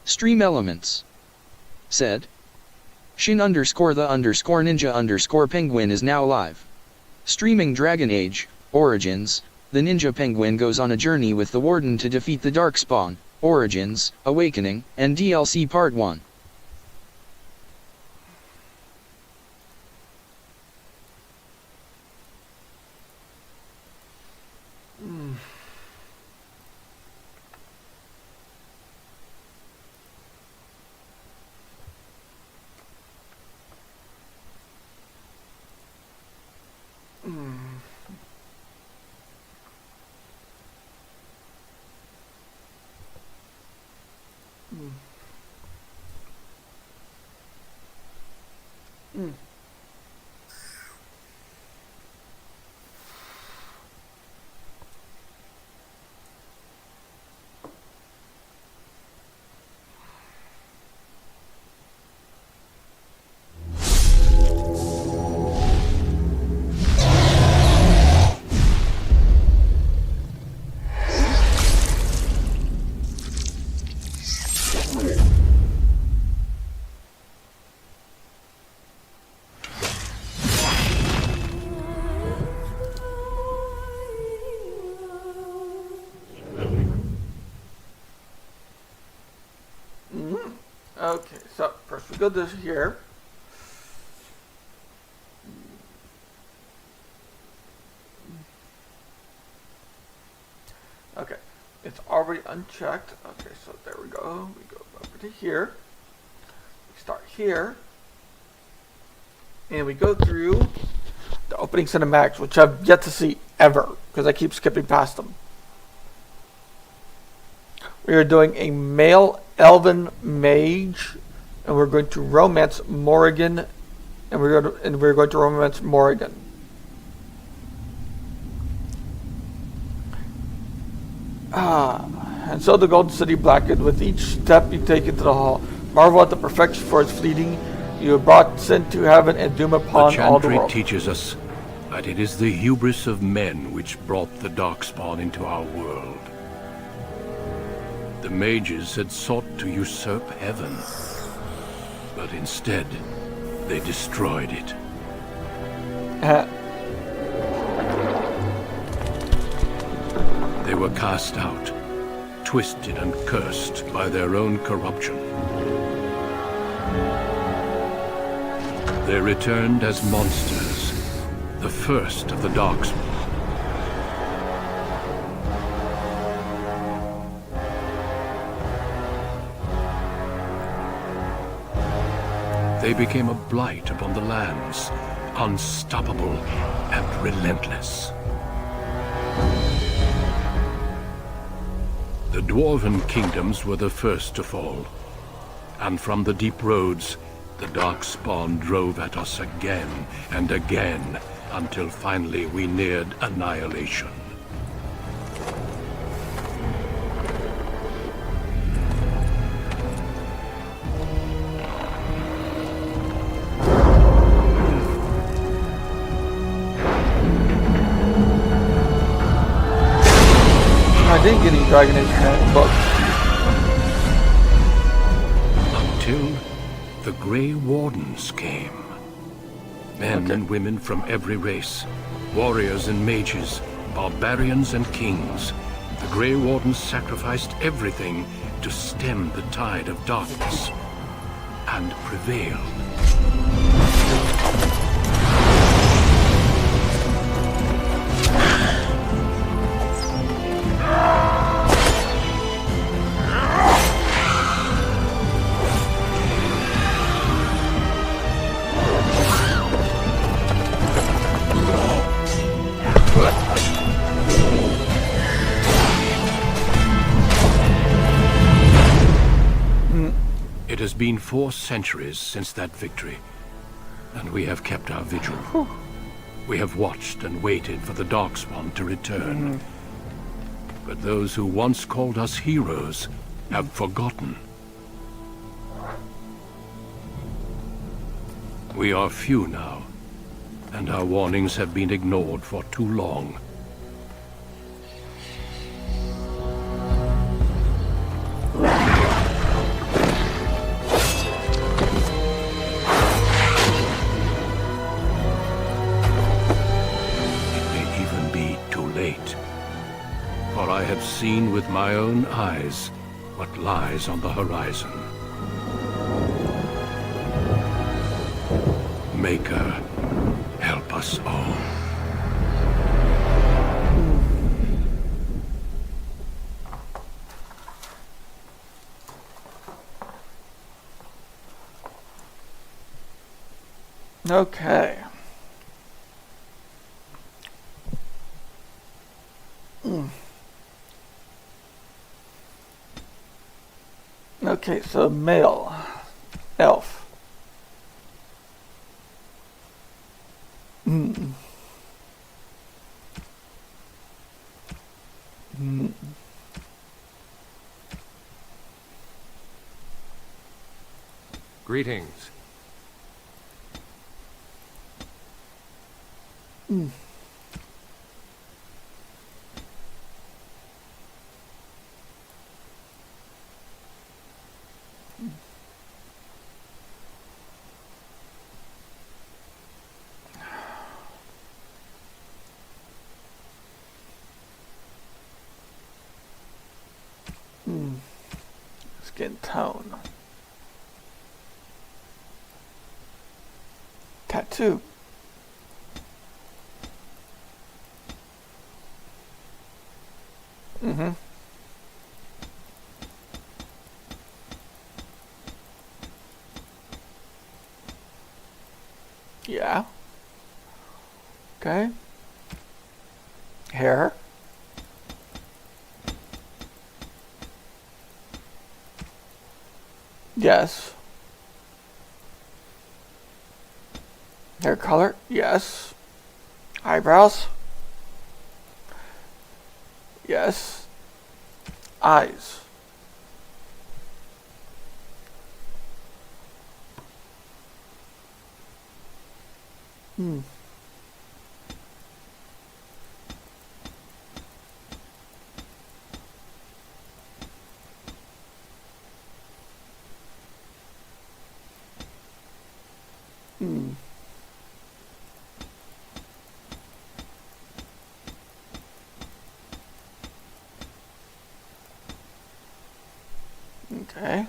Stream elements. Said. Shin underscore the underscore ninja underscore penguin is now live. Streaming Dragon Age, Origins. The ninja penguin goes on a journey with the warden to defeat the Darkspawn, Origins, Awakening, and DLC Part 1. Okay, so first we go to here. Okay, it's already unchecked. Okay, so there we go. We go over to here. We start here. And we go through the opening cinematics, which I've yet to see ever, because I keep skipping past them. We are doing a male elven mage, and we're going to romance Morrigan, and we're going to romance Morrigan. And so the Golden City blackened. With each step you take into the hall, marvel at the perfection for its fleeting. You have brought sin to heaven and doom upon all the world. The teaches us that it is the hubris of men which brought the Darkspawn into our world. The mages had sought to usurp heaven, but instead, they destroyed it. They were cast out, twisted and cursed by their own corruption. They returned as monsters, the first of the Darkspawn. They became a blight upon the lands, unstoppable and relentless. The dwarven kingdoms were the first to fall, and from the deep roads, the Darkspawn drove at us again and again, until finally we neared annihilation. I didn't get any Dragon Age books. Until the Grey Wardens came. Men and women from every race, warriors and mages, barbarians and kings. The Grey Wardens sacrificed everything to stem the tide of darkness, and prevailed. It has been 4 centuries since that victory, and we have kept our vigil. We have watched and waited for the Darkspawn to return. But those who once called us heroes have forgotten. We are few now, and our warnings have been ignored for too long. seen with my own eyes what lies on the horizon. Maker, help us all. Okay. Okay, so male, elf. Mm. Mm. Greetings. Mm. Skin tone. Tattoo. Mm-hmm. Yeah. Okay. Hair. Yes. Hair color? Yes. Eyebrows? Yes. Eyes? Hmm. Hmm. Okay.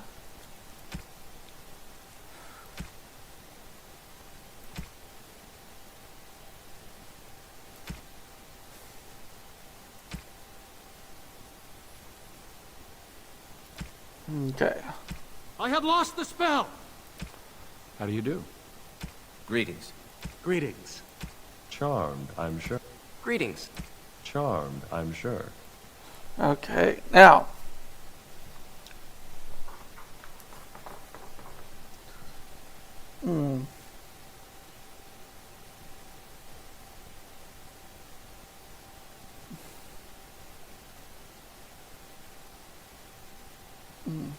Okay. I have lost the spell! How do you do? Greetings. Greetings. Charmed, I'm sure. Greetings. Charmed, I'm sure. Okay. Now. Hmm. Hmm.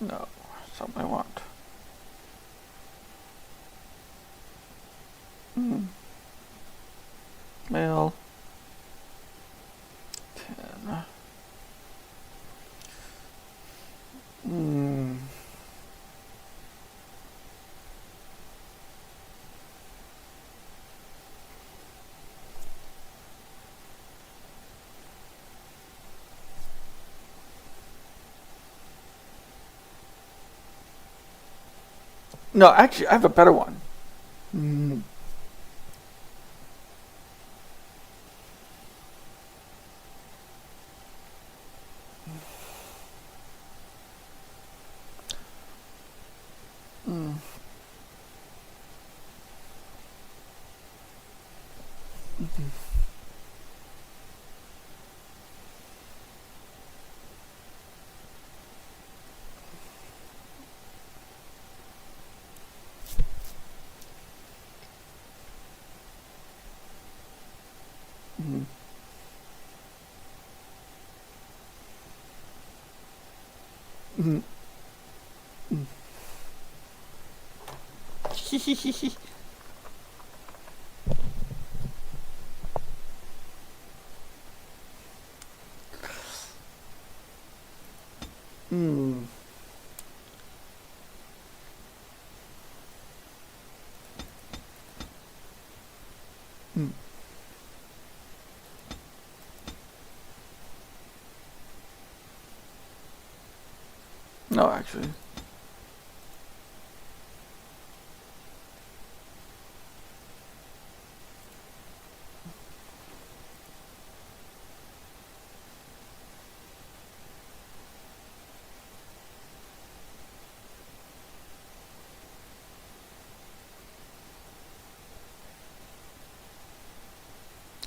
No, something I want. Hmm. Male. 10. Hmm. No, actually, I have a better one. Hmm. Hmm. Hmm. Hmm. Hmm. Hmm. No, actually.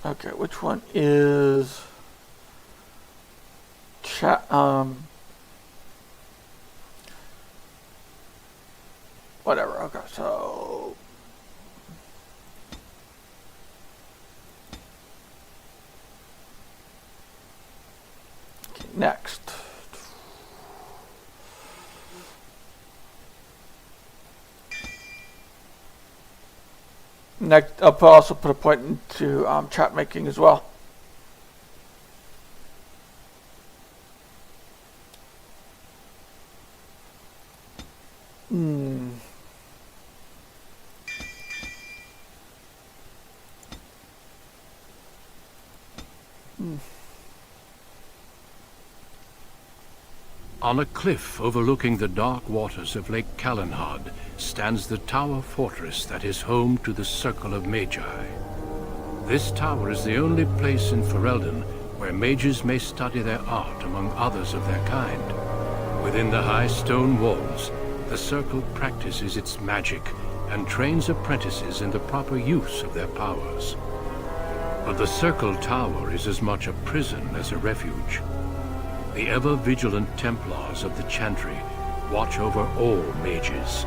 Okay, which one is chat? Whatever. Okay, so okay, next. Next, I'll also put a point into chat making as well. On a cliff overlooking the dark waters of Lake Calenhad stands the tower fortress that is home to the Circle of Magi. This tower is the only place in Ferelden where mages may study their art among others of their kind. Within the high stone walls, the Circle practices its magic and trains apprentices in the proper use of their powers. But the Circle Tower is as much a prison as a refuge. The ever-vigilant Templars of the Chantry watch over all mages,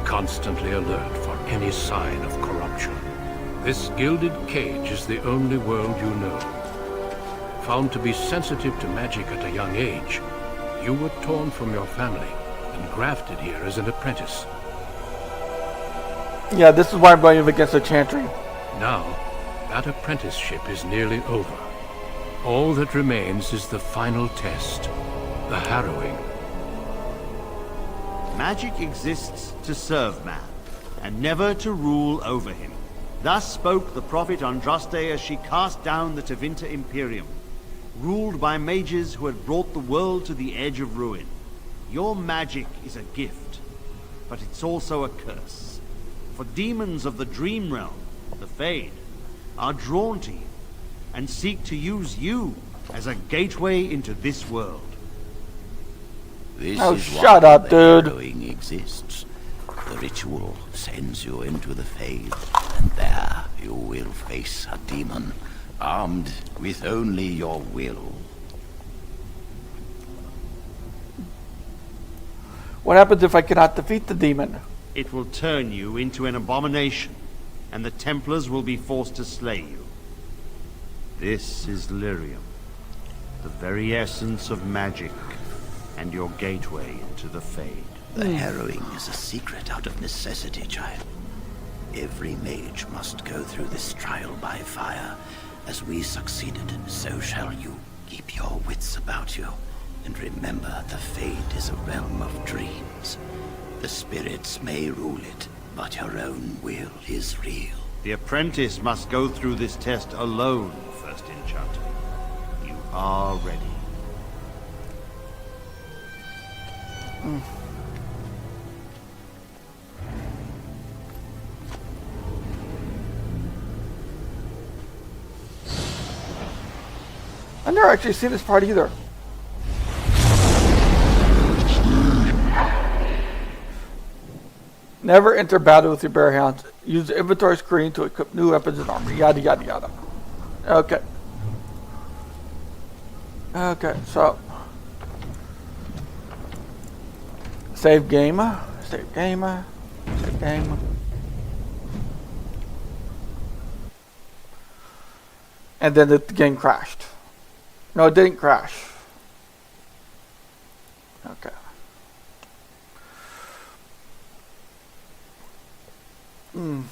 constantly alert for any sign of corruption. This gilded cage is the only world you know. Found to be sensitive to magic at a young age, you were torn from your family and grafted here as an apprentice. Yeah, this is why I'm going up against the Chantry. Now, that apprenticeship is nearly over. All that remains is the final test, the harrowing. Magic exists to serve man, and never to rule over him. Thus spoke the prophet Andraste as she cast down the Tevinter Imperium, ruled by mages who had brought the world to the edge of ruin. Your magic is a gift, but it's also a curse. For demons of the Dream Realm, the Fade, are drawn to you, and seek to use you as a gateway into this world. This Oh, is shut why up, the dude. harrowing exists. The ritual sends you into the Fade, and there you will face a demon, armed with only your will. What happens if I cannot defeat the demon? It will turn you into an abomination, and the Templars will be forced to slay you. This is Lyrium, the very essence of magic, and your gateway into the Fade. The harrowing is a secret out of necessity, child. Every mage must go through this trial by fire. As we succeeded, so shall you. Keep your wits about you, and remember the Fade is a realm of dreams. The spirits may rule it, but your own will is real. The apprentice must go through this test alone, First Enchanter. You are ready. I've never actually seen this part either. Never enter battle with your bare hands. Use the inventory screen to equip new weapons and armor. Yada yada yada. Okay. Okay, so save game. Save game. Save game. And then the game crashed. No, it didn't crash. Okay. Hmm.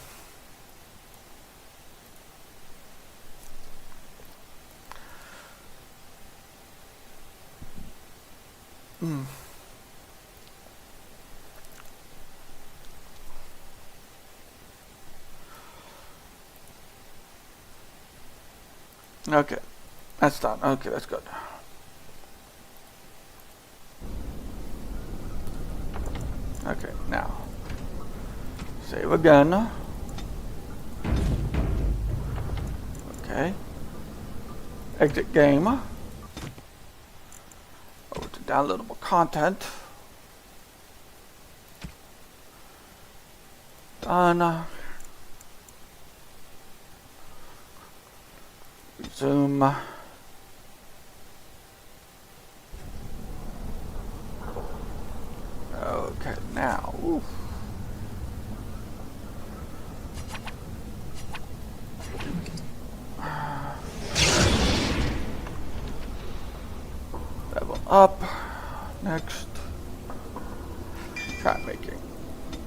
Hmm. Okay, that's done. Okay, that's good. Okay, now save again. Okay, exit game. Over to downloadable content. Done. Resume. Okay, now. Oof. Level up. Next. Trap making.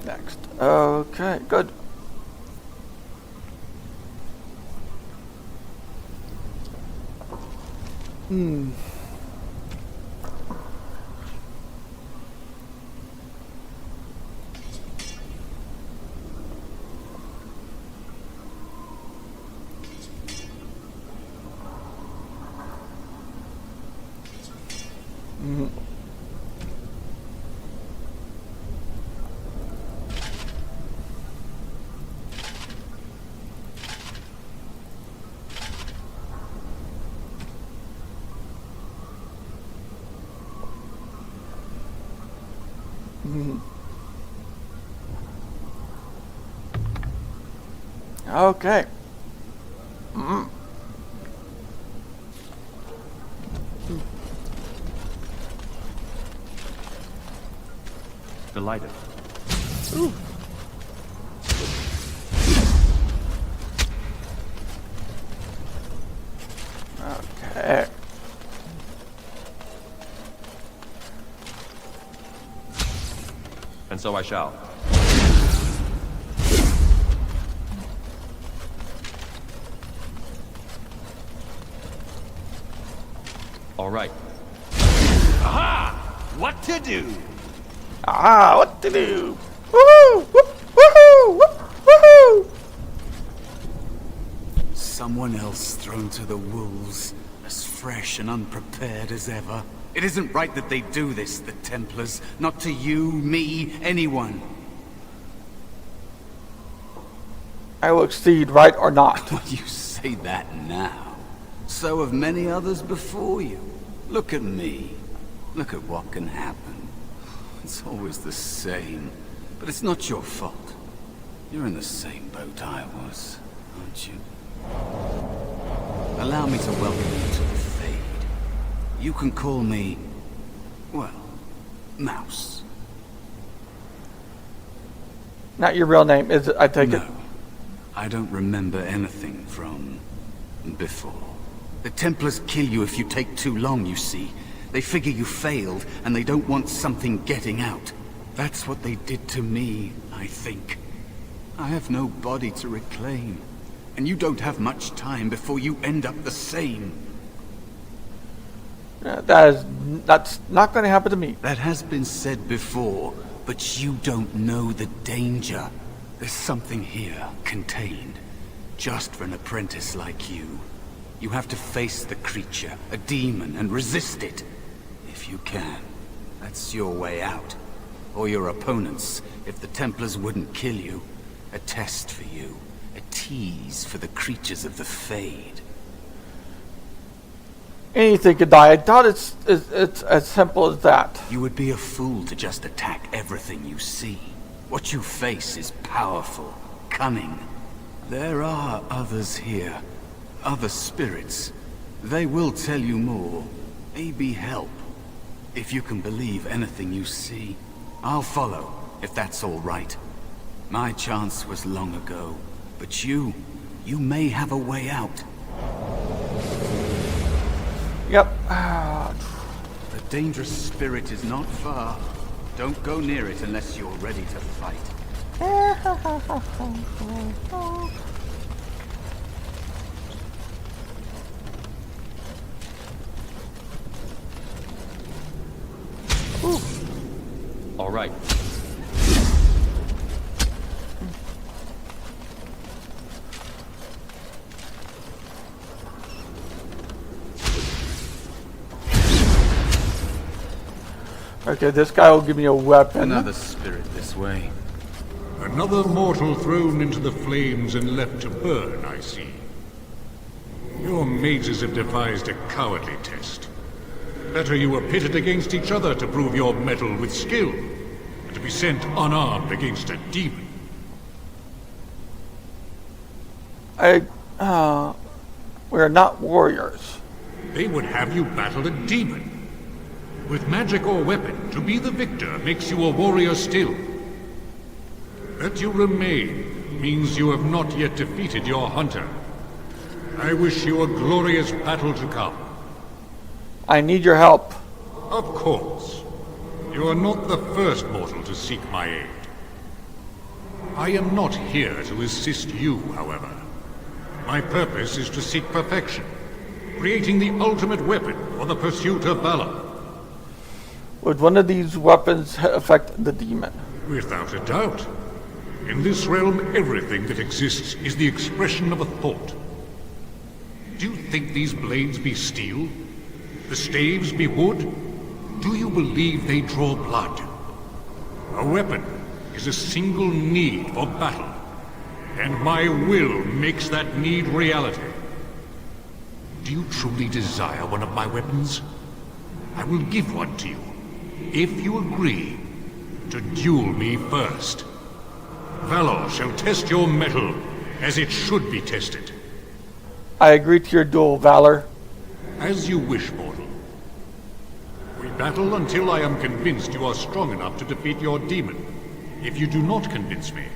Next. Okay, good. Okay. Delighted. Okay. And so I shall. All right. Aha! What to do? Ah, what to do? Woohoo! Woohoo! Woohoo! Someone else thrown to the wolves, as fresh and unprepared as ever. It isn't right that they do this, the Templars. Not to you, me, anyone. I will exceed, right or not? You say that now. So have many others before you. Look at me. Look at what can happen. It's always the same. But it's not your fault. You're in the same boat I was, aren't you? Allow me to welcome you to the Fade. You can call me, well, Mouse. Not your real name, is it? I take it. No. I don't remember anything from before. The Templars kill you if you take too long, you see. They figure you failed, and they don't want something getting out. That's what they did to me, I think. I have no body to reclaim, and you don't have much time before you end up the same. That's not going to happen to me. That has been said before, but you don't know the danger. There's something here, contained, just for an apprentice like you. You have to face the creature, a demon, and resist it. If you can. That's your way out. Or your opponents, if the Templars wouldn't kill you. A test for you. A tease for the creatures of the Fade. Anything could die. I doubt it's as simple as that. You would be a fool to just attack everything you see. What you face is powerful, cunning. There are others here. Other spirits. They will tell you more. Maybe help. If you can believe anything you see. I'll follow, if that's all right. My chance was long ago. But you may have a way out. Yep. The dangerous spirit is not far. Don't go near it unless you're ready to fight. All right. Okay, this guy will give me a weapon. Another spirit this way. Another mortal thrown into the flames and left to burn, I see. Your mages have devised a cowardly test. Better you were pitted against each other to prove your mettle with skill, and to be sent unarmed against a demon. We're not warriors. They would have you battle a demon. With magic or weapon, to be the victor makes you a warrior still. That you remain means you have not yet defeated your hunter. I wish you a glorious battle to come. I need your help. Of course. You are not the first mortal to seek my aid. I am not here to assist you, however. My purpose is to seek perfection, creating the ultimate weapon for the pursuit of valor. Would one of these weapons affect the demon? Without a doubt. In this realm, everything that exists is the expression of a thought. Do you think these blades be steel? The staves be wood? Do you believe they draw blood? A weapon is a single need for battle, and my will makes that need reality. Do you truly desire one of my weapons? I will give one to you, if you agree to duel me first. Valor shall test your mettle as it should be tested. I agree to your duel, Valor. As you wish, mortal. We battle until I am convinced you are strong enough to defeat your demon. If you do not convince me,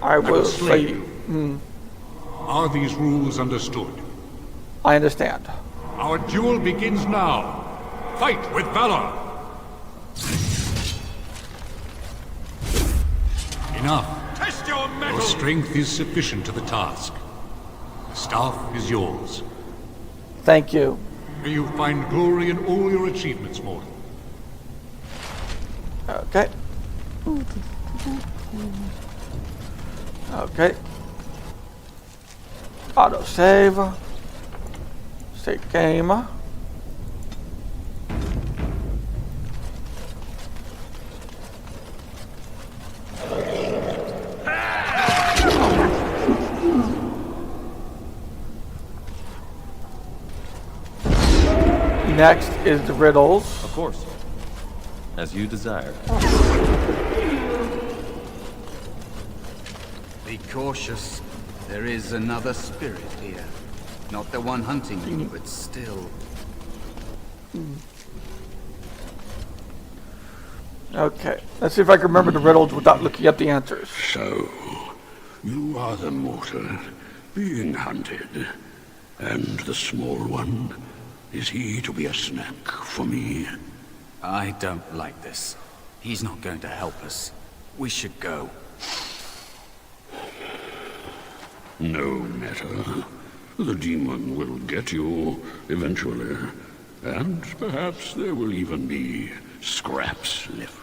I will slay slay you. Are these rules understood? I understand. Our duel begins now. Fight with valor! Enough. Test your mettle! Your strength is sufficient to the task. The staff is yours. Thank you. May you find glory in all your achievements, mortal. Okay. Okay. Auto save. Save game. Next is the riddles. Of course. As you desire. Be cautious. There is another spirit here. Not the one hunting you, but still. Okay. Let's see if I can remember the riddles without looking at the answers. So, you are the mortal being hunted. And the small one, is he to be a snack for me? I don't like this. He's not going to help us. We should go. No matter. The demon will get you eventually. And perhaps there will even be scraps left.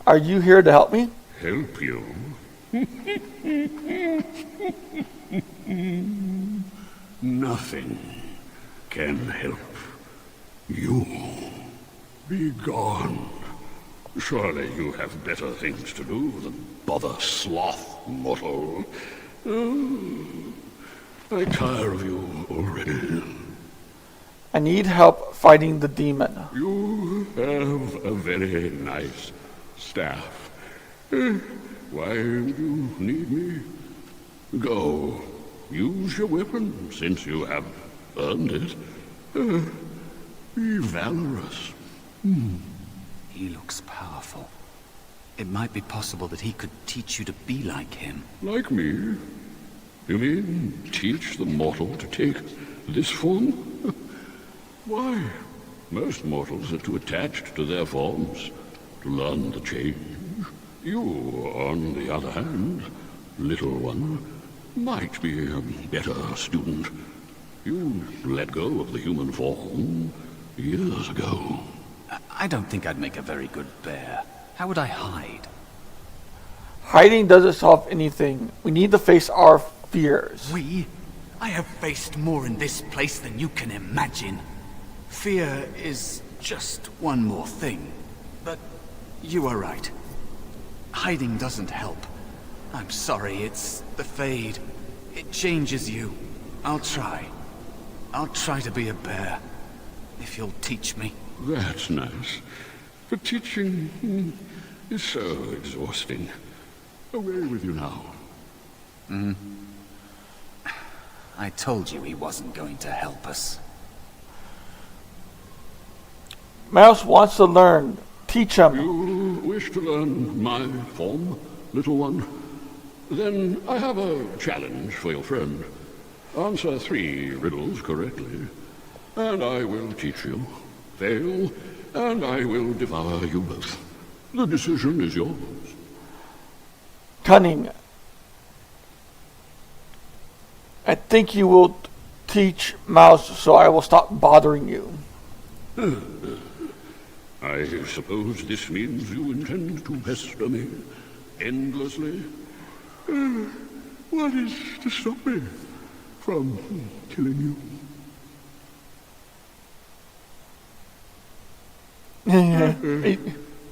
Are you here to help me? Help you? Nothing can help you. Be gone. Surely you have better things to do than bother sloth, mortal. I tire of you already. I need help fighting the demon. You have a very nice staff. Why would you need me? Go. Use your weapon, since you have earned it. Be valorous. He looks powerful. It might be possible that he could teach you to be like him. Like me? You mean teach the mortal to take this form? Why? Most mortals are too attached to their forms to learn the change. You, on the other hand, little one, might be a better student. You let go of the human form years ago. I don't think I'd make a very good bear. How would I hide? Hiding doesn't solve anything. We need to face our fears. We? I have faced more in this place than you can imagine. Fear is just one more thing. But you are right. Hiding doesn't help. I'm sorry, it's the Fade. It changes you. I'll try. I'll try to be a bear. If you'll teach me. That's nice. But teaching is so exhausting. Away with you now. I told you he wasn't going to help us. Mouse wants to learn. Teach him. You wish to learn my form, little one? Then I have a challenge for your friend. Answer 3 riddles correctly, and I will teach you. Fail, and I will devour you both. The decision is yours. Cunning. I think you will teach Mouse, so I will stop bothering you. I suppose this means you intend to pester me endlessly? What is to stop me from killing you?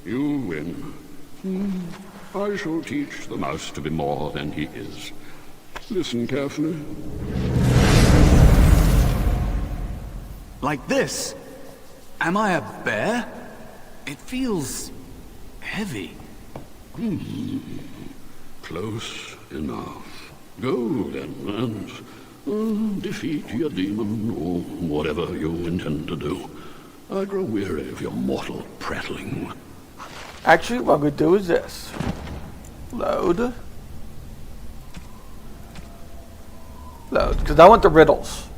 You win. I shall teach the mouse to be more than he is. Listen carefully. Like this? Am I a bear? It feels heavy. Close enough. Go then, and defeat your demon, or whatever you intend to do. I grow weary of your mortal prattling. Actually, what I'm going to do is this. Load. Load, because I want the riddles.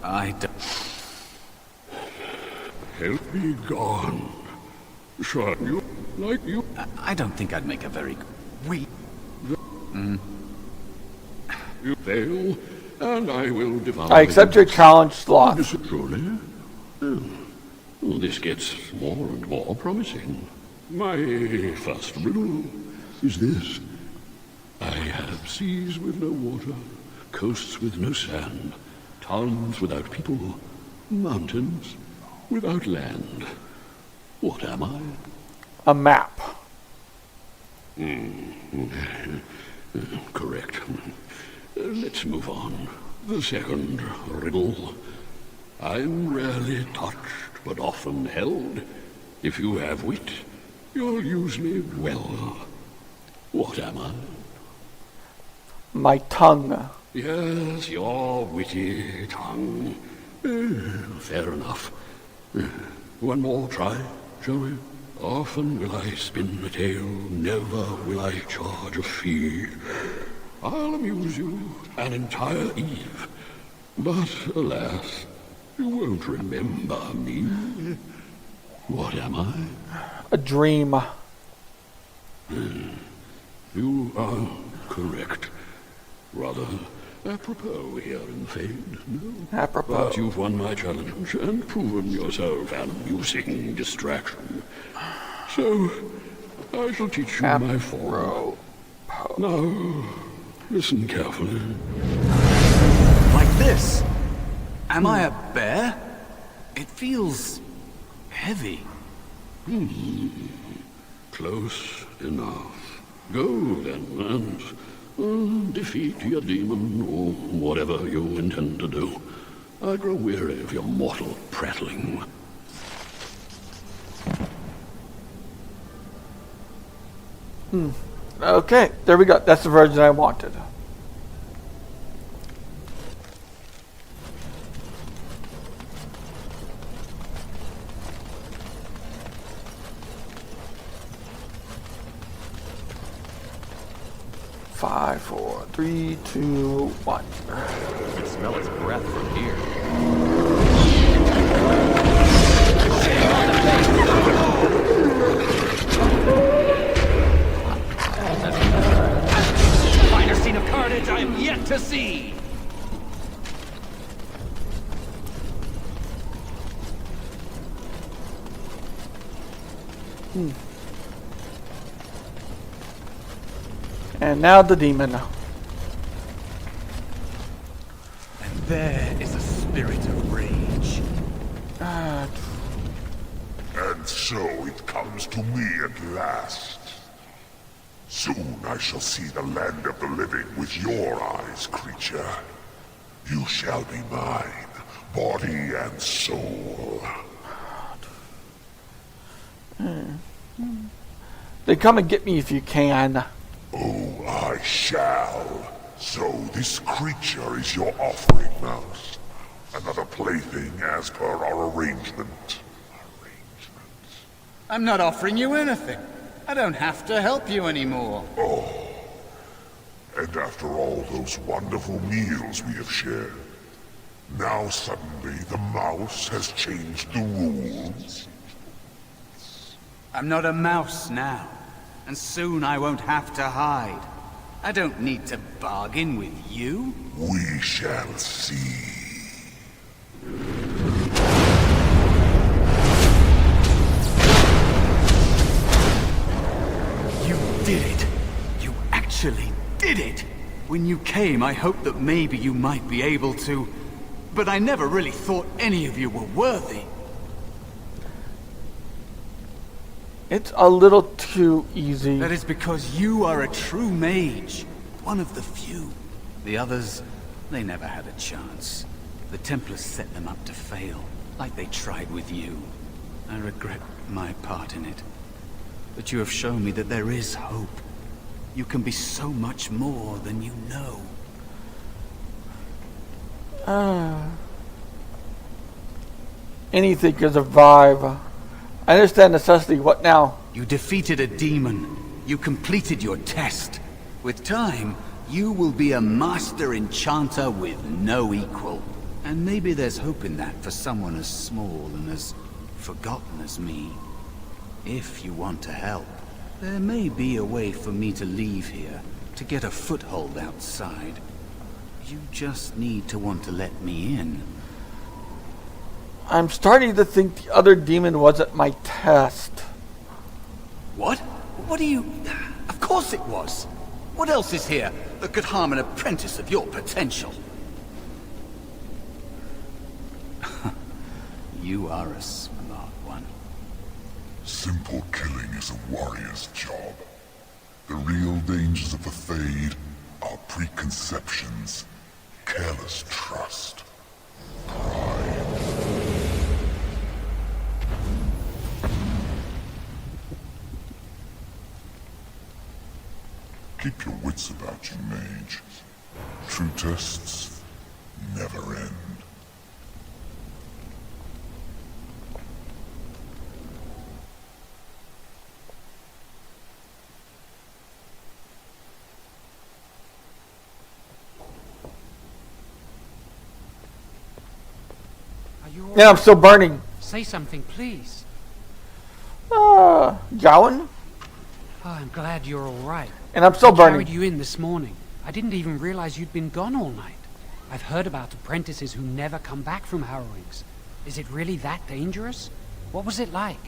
I don't... Help me gone. Shot you like you. I don't think I'd make a very good... You fail, and I will devour I accept your challenge, Sloth. Truly? Well, this gets more and more promising. My first riddle is this. I have seas with no water, coasts with no sand, towns without people, mountains without land. What am I? A map. Correct. Let's move on. The second riddle. I'm rarely touched, but often held. If you have wit, you'll use me well. What am I? My tongue. Yes, your witty tongue. Fair enough. One more try, shall we? Often will I spin a tale, never will I charge a fee. I'll amuse you an entire eve, but alas, you won't remember me. What am I? A dream. You are correct. Rather apropos here in Fade, no? Apropos. But you've won my challenge and proven yourself an amusing distraction. So, I shall teach you my form. Now, listen carefully. Like this? Am I a bear? It feels heavy. Close enough. Go then, and defeat your demon, or whatever you intend to do. I grow weary of your mortal prattling. Okay, there we go. That's the version I wanted. Five, four, three, two, one. You can smell its breath from here. Finer scene of carnage I am yet to see! And now the demon. And there is a spirit of rage. And so it comes to me at last. Soon I shall see the land of the living with your eyes, creature. You shall be mine, body and soul. Then come and get me if you can. Oh, I shall. So this creature is your offering, Mouse. Another plaything as per our arrangement. I'm not offering you anything. I don't have to help you anymore. Oh. And after all those wonderful meals we have shared, now suddenly the mouse has changed the rules? I'm not a mouse now, and soon I won't have to hide. I don't need to bargain with you. We shall see. You did it. You actually did it. When you came, I hoped that maybe you might be able to, but I never really thought any of you were worthy. It's a little too easy. That is because you are a true mage. One of the few. The others, they never had a chance. The Templars set them up to fail, like they tried with you. I regret my part in it. But you have shown me that there is hope. You can be so much more than you know. Anything can survive. I understand necessity. What now? You defeated a demon. You completed your test. With time, you will be a master enchanter with no equal. And maybe there's hope in that for someone as small and as forgotten as me. If you want to help, there may be a way for me to leave here, to get a foothold outside. You just need to want to let me in. I'm starting to think the other demon wasn't my test. What? What do you... Of course it was. What else is here that could harm an apprentice of your potential? You are a smart one. Simple killing is a warrior's job. The real dangers of the Fade are preconceptions, careless trust, pride. Keep your wits about you, mage. True tests never end. Yeah, I'm still burning. Say something, please. Gowan? Oh, I'm glad you're all right. And I'm still I burning. carried you in this morning. I didn't even realize you'd been gone all night. I've heard about apprentices who never come back from harrowings. Is it really that dangerous? What was it like?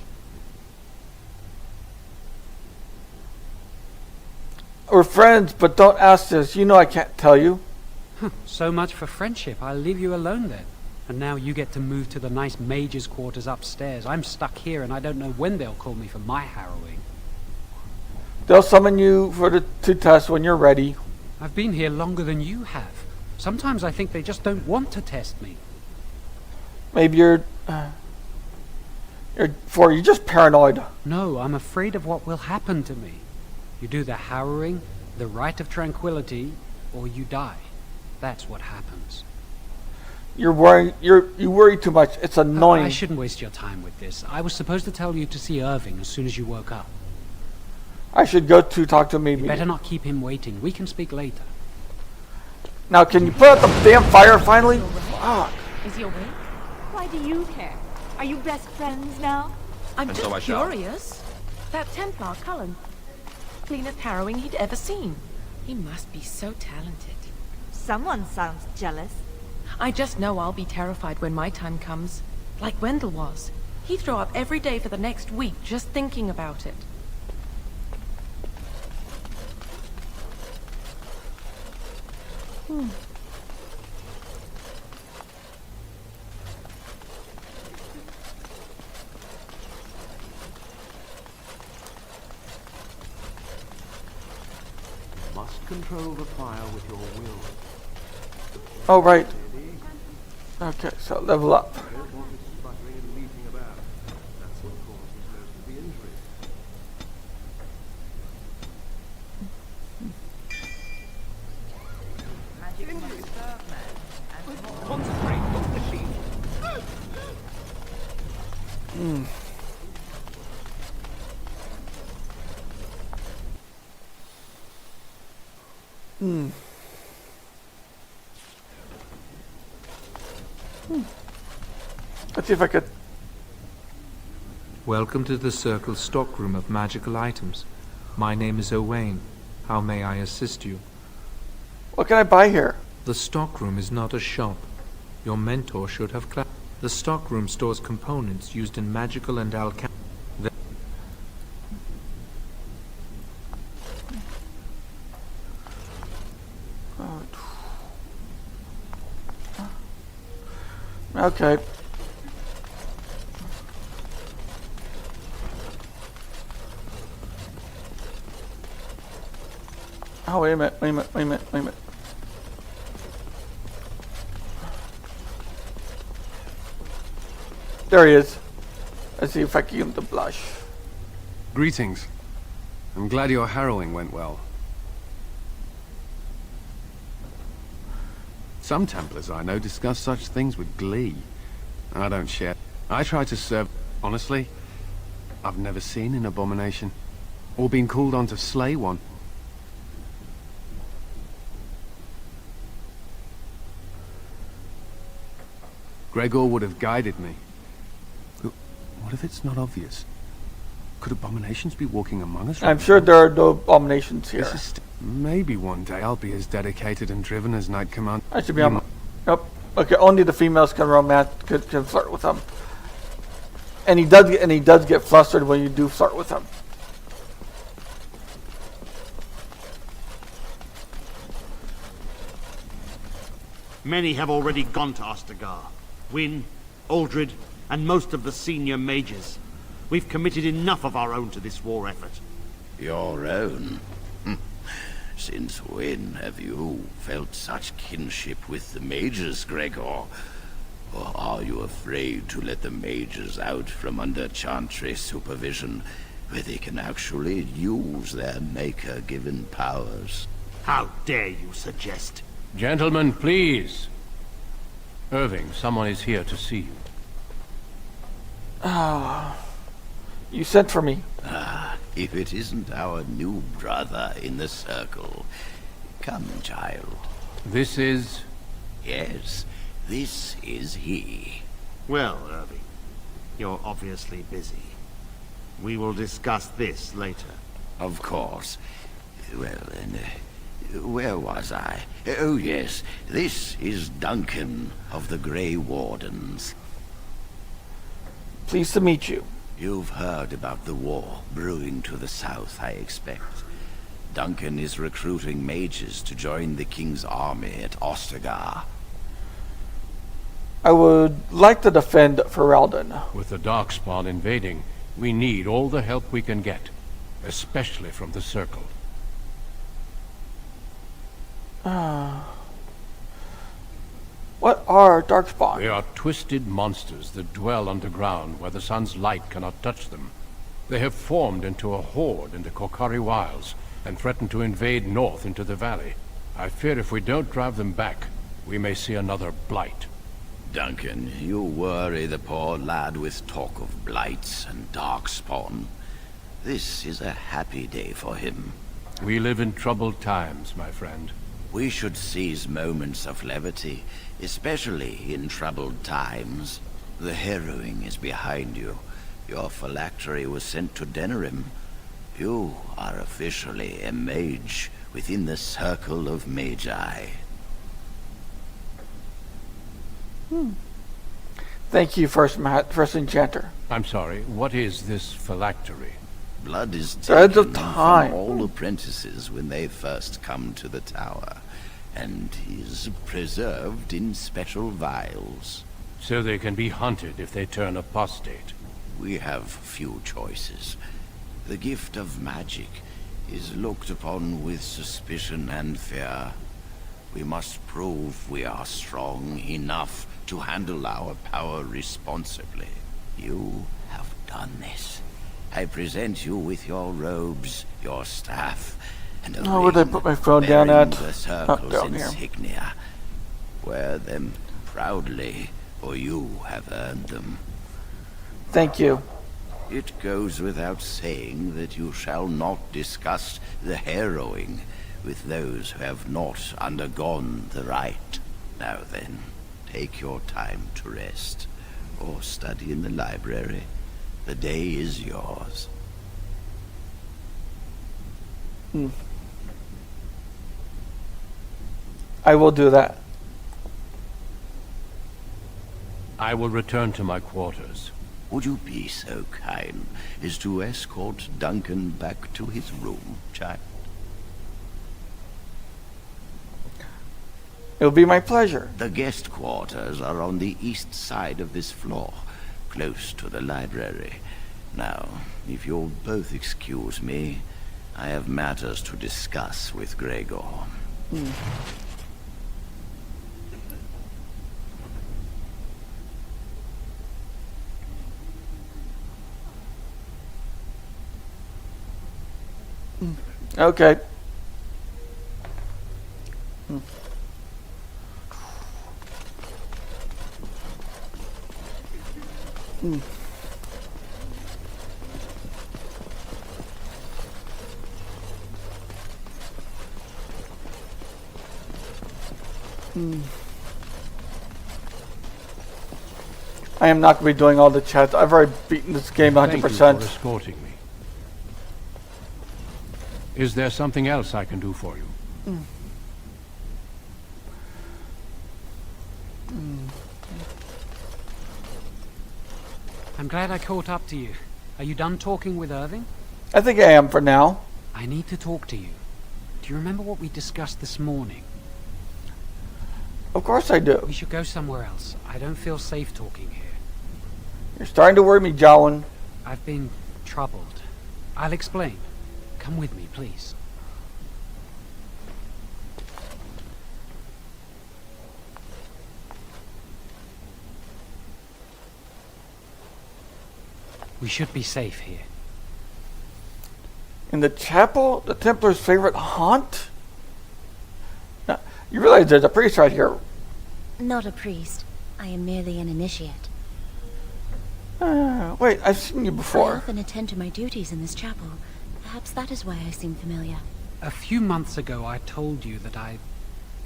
We're friends, but don't ask this. You know I can't tell you. So much for friendship. I'll leave you alone then. And now you get to move to the nice mage's quarters upstairs. I'm stuck here and I don't know when they'll call me for my harrowing. They'll summon you for the two tests when you're ready. I've been here longer than you have. Sometimes I think they just don't want to test me. Maybe you're just paranoid. No, I'm afraid of what will happen to me. You do the harrowing, the rite of tranquility, or you die. That's what happens. You worry too much. It's annoying. I shouldn't waste your time with this. I was supposed to tell you to see Irving as soon as you woke up. I should go to talk to him. You better not keep him waiting. We can speak later. Now, can you put out the damn fire finally? Fuck. Is he awake? Why do you care? Are you best friends now? I'm just so I shall. curious. That Templar, Cullen. Cleanest harrowing he'd ever seen. He must be so talented. Someone sounds jealous. I just know I'll be terrified when my time comes. Like Wendell was. He'd throw up every day for the next week just thinking about it. Must control the fire with your will. Oh, right. Okay, so level up. Let's see if I could. Welcome to the Circle stockroom of magical items. My name is Owain. How may I assist you? What can I buy here? The stockroom is not a shop. Your mentor should have The stockroom stores components used in magical and alchemy. Okay. Oh, wait a minute. There he is. Let's see if I can get him to blush. Greetings. I'm glad your harrowing went well. Some Templars I know discuss such things with glee. I don't share. I try to serve. Honestly, I've never seen an abomination, or been called on to slay one. Gregor would have guided me. What if it's not obvious? Could abominations be walking among us? I'm sure there are no abominations here. Maybe one day I'll be as dedicated and driven as Knight Commander. I should be on. Yep. Okay, only the females can can flirt with him. And he does get flustered when you do flirt with him. Many have already gone to Ostagar. Wynne, Aldred, and most of the senior mages. We've committed enough of our own to this war effort. Your own? Since when have you felt such kinship with the mages, Gregor? Or are you afraid to let the mages out from under Chantry supervision, where they can actually use their Maker-given powers? How dare you suggest? Gentlemen, please. Irving, someone is here to see you. You sent for me. If it isn't our new brother in the circle. Come, child. This is... Yes, this is he. Well, Irving, you're obviously busy. We will discuss this later. Of course. Well, then, where was I? Oh, yes, this is Duncan of the Grey Wardens. Pleased to meet you. You've heard about the war brewing to the south, I expect. Duncan is recruiting mages to join the king's army at Ostagar. I would like to defend Ferelden. With the Darkspawn invading, we need all the help we can get, especially from the Circle. What are Darkspawn? They are twisted monsters that dwell underground where the sun's light cannot touch them. They have formed into a horde in the Korcari Wilds and threaten to invade north into the valley. I fear if we don't drive them back, we may see another blight. Duncan, you worry the poor lad with talk of blights and Darkspawn. This is a happy day for him. We live in troubled times, my friend. We should seize moments of levity, especially in troubled times. The harrowing is behind you. Your phylactery was sent to Denerim. You are officially a mage within the circle of magi. Thank you, first enchanter. I'm sorry, what is this phylactery? Blood is taken from all apprentices when they first come to the tower. and is preserved in special vials. So they can be hunted if they turn apostate. We have few choices. The gift of magic is looked upon with suspicion and fear. We must prove we are strong enough to handle our power responsibly. You have done this. I present you with your robes, your staff, and a where'd I ring put my phone down bearing at? the circle's down here. insignia. Wear them proudly, for you have earned them. Thank you. It goes without saying that you shall not discuss the harrowing with those who have not undergone the rite. Now then, take your time to rest, or study in the library. The day is yours. I will do that. I will return to my quarters. Would you be so kind as to escort Duncan back to his room, child? It will be my pleasure. The guest quarters are on the east side of this floor, close to the library. Now, if you'll both excuse me, I have matters to discuss with Gregor. Okay. I am not going to be doing all the chats. I've already beaten this game 100%. Thank you for escorting me. Is there something else I can do for you? I'm glad I caught up to you. Are you done talking with Irving? I think I am for now. I need to talk to you. Do you remember what we discussed this morning? Of course I do. We should go somewhere else. I don't feel safe talking here. You're starting to worry me, Jowan. I've been troubled. I'll explain. Come with me, please. We should be safe here. In the chapel, the Templar's favorite haunt? Now, you realize there's a priest right here. Not a priest. I am merely an initiate. Wait, I've seen you I before. often attend to my duties in this chapel. Perhaps that is why I seem familiar. A few months ago, I told you that I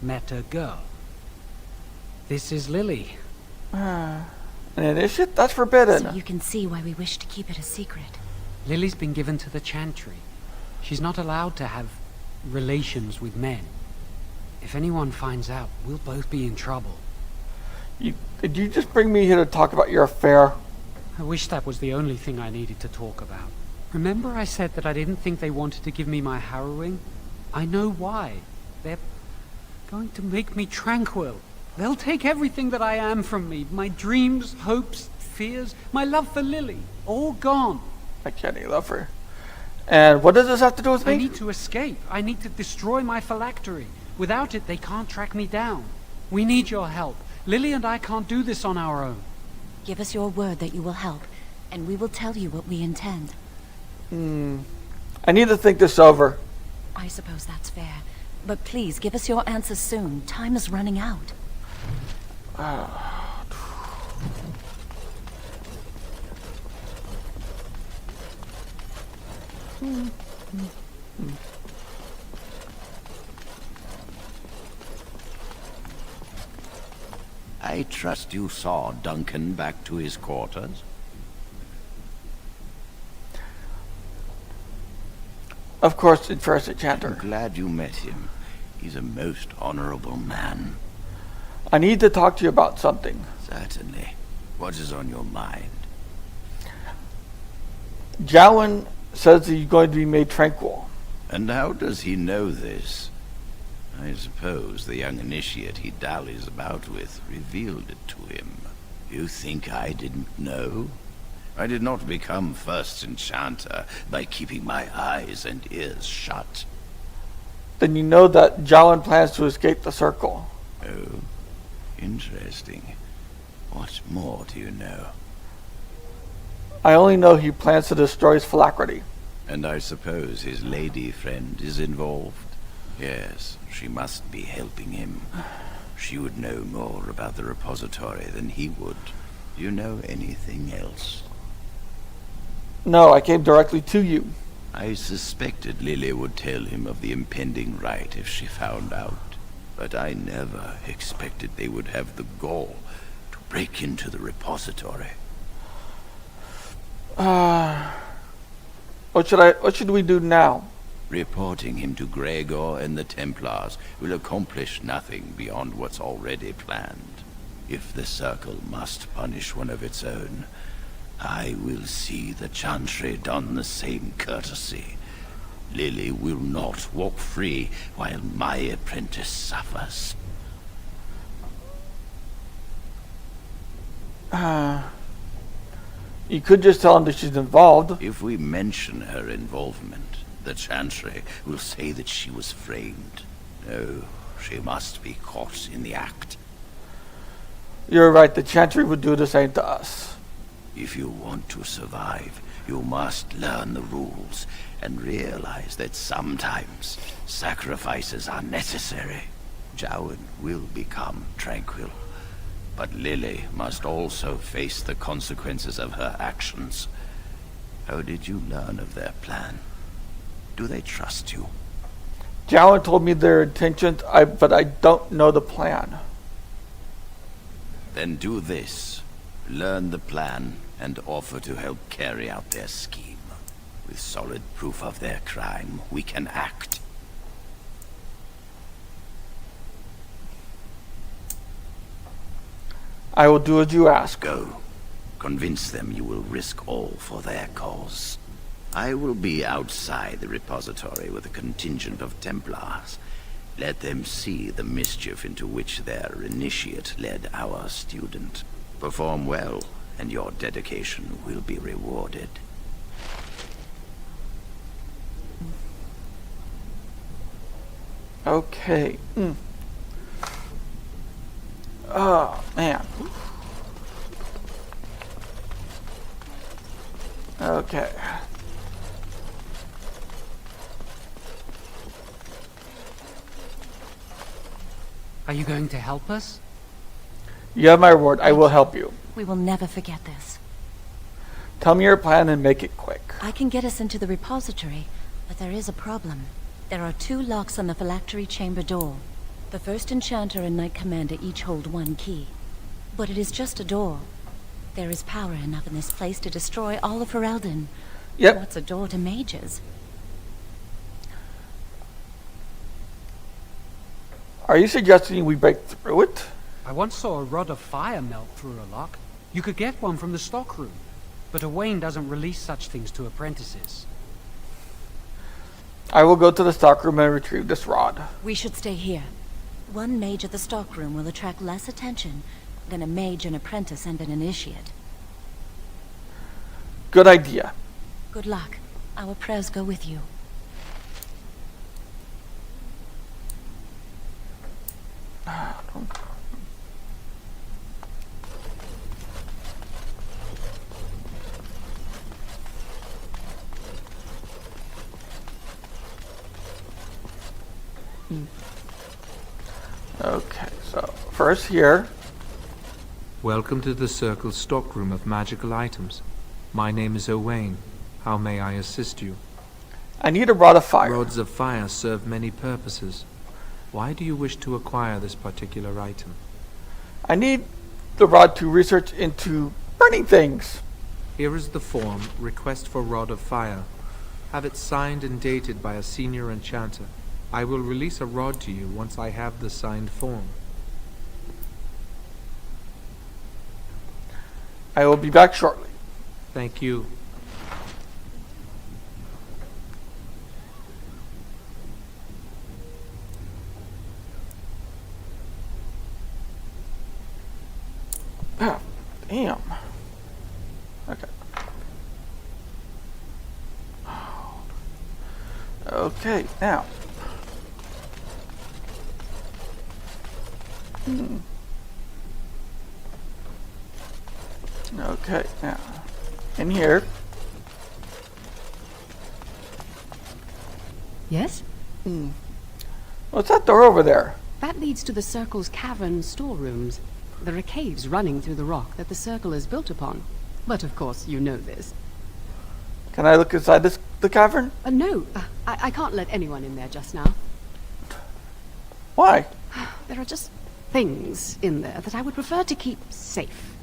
met a girl. This is Lily. An initiate? That's forbidden. So you can see why we wish to keep it a secret. Lily's been given to the Chantry. She's not allowed to have relations with men. If anyone finds out, we'll both be in trouble. Did you just bring me here to talk about your affair? I wish that was the only thing I needed to talk about. Remember I said that I didn't think they wanted to give me my harrowing? I know why. They're going to make me tranquil. They'll take everything that I am from me. My dreams, hopes, fears, my love for Lily. All gone. I can't even love her. And what does this have to do with me? I need to escape. I need to destroy my phylactery. Without it, they can't track me down. We need your help. Lily and I can't do this on our own. Give us your word that you will help, and we will tell you what we intend. I need to think this over. I suppose that's fair. But please, give us your answers soon. Time is running out. I trust you saw Duncan back to his quarters? Of course, it's first enchanter. I'm glad you met him. He's a most honorable man. I need to talk to you about something. Certainly. What is on your mind? Jowan says he's going to be made tranquil. And how does he know this? I suppose the young initiate he dallies about with revealed it to him. You think I didn't know? I did not become first enchanter by keeping my eyes and ears shut. Then you know that Jalen plans to escape the circle. Oh, interesting. What more do you know? I only know he plans to destroy his phylactery. And I suppose his lady friend is involved? Yes, she must be helping him. She would know more about the repository than he would. Do you know anything else? No, I came directly to you. I suspected Lily would tell him of the impending rite if she found out. But I never expected they would have the gall to break into the repository. What should we do now? Reporting him to Gregor and the Templars will accomplish nothing beyond what's already planned. If the Circle must punish one of its own, I will see the Chantry done the same courtesy. Lily will not walk free while my apprentice suffers. You could just tell him that she's involved. If we mention her involvement, the Chantry will say that she was framed. No, she must be caught in the act. You're right, the Chantry would do the same to us. If you want to survive, you must learn the rules and realize that sometimes sacrifices are necessary. Jowan will become tranquil, but Lily must also face the consequences of her actions. How did you learn of their plan? Do they trust you? Jowan told me their intentions, but I don't know the plan. Then do this. Learn the plan and offer to help carry out their scheme. With solid proof of their crime, we can act. I will do as you ask. Go. Convince them you will risk all for their cause. I will be outside the repository with a contingent of Templars. Let them see the mischief into which their initiate led our student. Perform well, and your dedication will be rewarded. Okay. Oh, man. Okay. Are you going to help us? You have my word. I will help you. We will never forget this. Tell me your plan and make it quick. I can get us into the repository, but there is a problem. There are 2 locks on the phylactery chamber door. The first enchanter and knight commander each hold 1 key. But it is just a door. There is power enough in this place to destroy all of Ferelden. Yep. What's a door to mages? Are you suggesting we break through it? I once saw a rod of fire melt through a lock. You could get one from the stockroom, but Owain doesn't release such things to apprentices. I will go to the stockroom and retrieve this rod. We should stay here. 1 mage at the stockroom will attract less attention than a mage, an apprentice, and an initiate. Good idea. Good luck. Our prayers go with you. Okay, so first here. Welcome to the Circle's stockroom of magical items. My name is Owain. How may I assist you? I need a rod of fire. Rods of fire serve many purposes. Why do you wish to acquire this particular item? I need the rod to research into burning things. Here is the form, Request for Rod of Fire. Have it signed and dated by a senior enchanter. I will release a rod to you once I have the signed form. I will be back shortly. Thank you. Damn. Okay. Okay, now. Okay, now. In here. Yes? What's that door over there? That leads to the Circle's cavern storerooms. There are caves running through the rock that the Circle is built upon. But of course, you know this. Can I look inside the cavern? No, I can't let anyone in there just now. Why? There are just things in there that I would prefer to keep safe.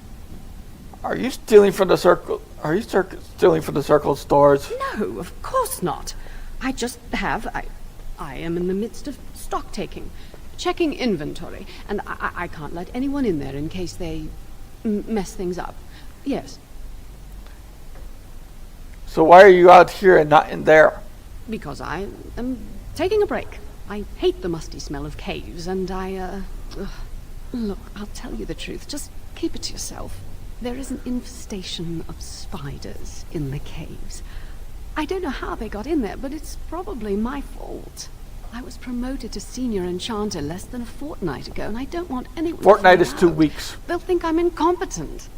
Are you stealing from the Circle? Are you stealing from the Circle stores? No, of course not. I just have... I am in the midst of stock taking, checking inventory, and I can't let anyone in there in case they mess things up. Yes. So why are you out here and not in there? Because I am taking a break. I hate the musty smell of caves, and Look, I'll tell you the truth. Just keep it to yourself. There is an infestation of spiders in the caves. I don't know how they got in there, but it's probably my fault. I was promoted to senior enchanter less than a fortnight ago, and I don't want anyone to Fortnight find is 2 out. weeks. They'll think I'm incompetent.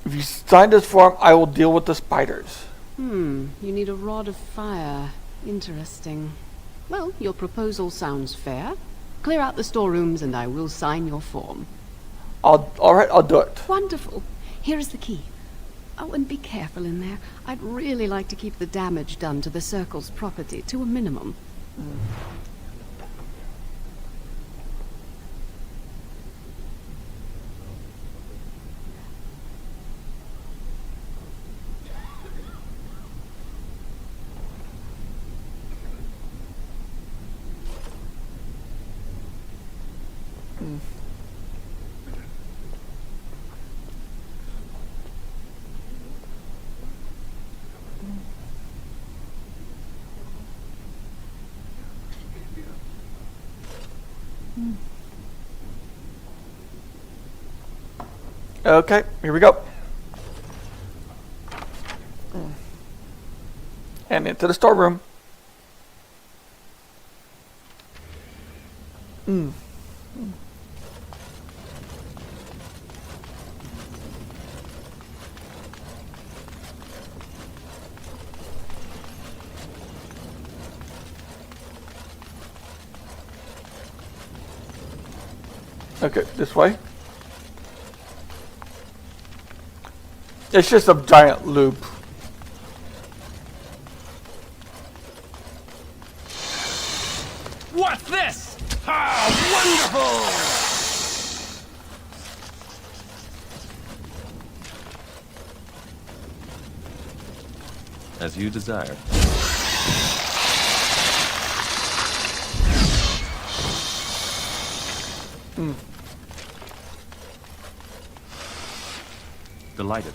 If you sign this form, I will deal with the spiders. You need a rod of fire. Interesting. Well, your proposal sounds fair. Clear out the storerooms and I will sign your form. Alright, I'll do it. Wonderful. Here is the key. Oh, and be careful in there. I'd really like to keep the damage done to the Circle's property to a minimum. Okay, here we go. And into the storeroom. Okay, this way. It's just a giant loop. What's this? How wonderful! As you desire. Delighted.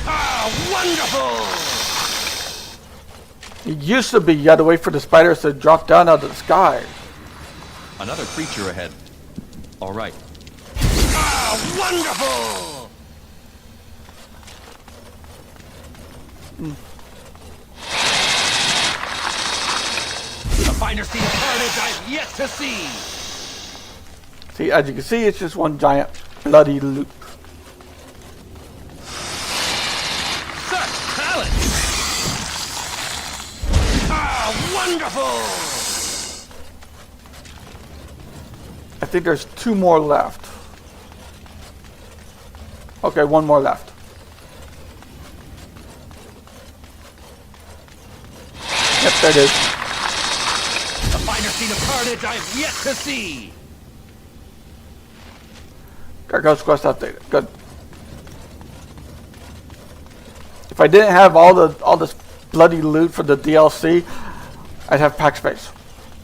How wonderful! It used to be you had to wait for the spiders to drop down out of the sky. Another creature ahead. All right. How wonderful! A finer scene of carnage I've yet to see! See, as you can see, it's just one giant bloody loop. Such talent! How wonderful! I think there's 2 more left. Okay, 1 more left. Yep, there it is. A finer scene of carnage I've yet to see! Gargoyle's quest updated. Good. If I didn't have all this bloody loot for the DLC, I'd have pack space.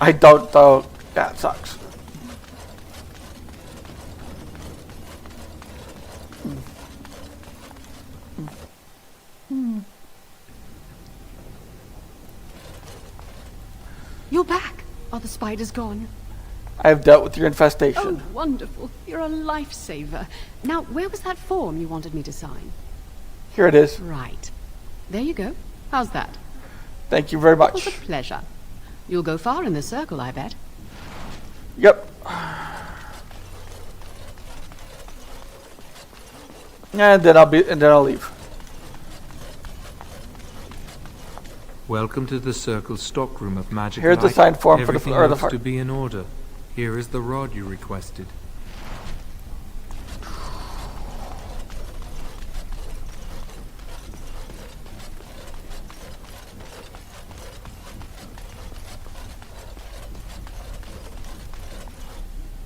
I don't though. That sucks. You're back. Are the spiders gone? I have dealt with your Oh, infestation. wonderful. You're a lifesaver. Now, where was that form you wanted me to sign? Here it is. Right. There you go. How's that? Thank you very It was much. a pleasure. You'll go far in the circle, I bet. Yep. And then I'll leave. Welcome to the Circle's stockroom of magic. Here's the signed form for the Everything or the looks fire. to be in order. Here is the rod you requested.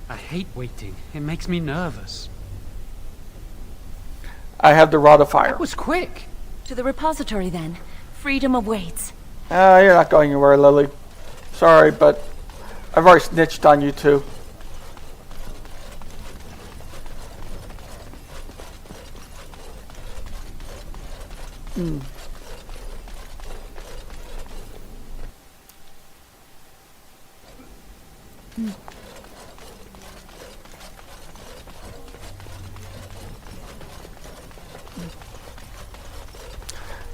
I hate waiting. It makes me nervous. I have the rod of fire. That was quick. To the repository, then. Freedom awaits. You're not going anywhere, Lily. Sorry, but I've already snitched on you too. Hmm.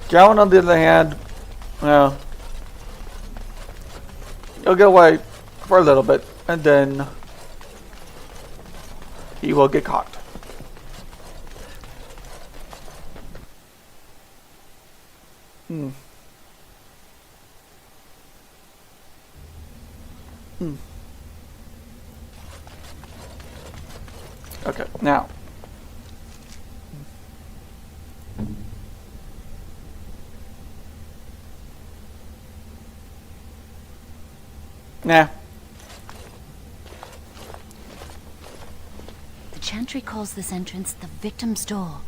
Gowan, on the other hand, well, he'll get away for a little bit, and then he will get caught. Hmm. Hmm. Okay, now. Nah. The Chantry calls this entrance the Victim's Door.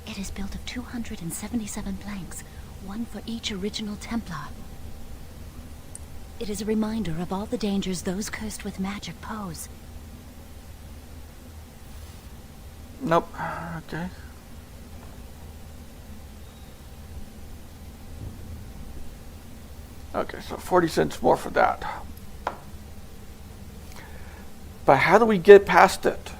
It is built of 277 planks, one for each original Templar. It is a reminder of all the dangers those cursed with magic pose. Nope. Okay. Okay, so 40 cents more for that. But how do we get past it?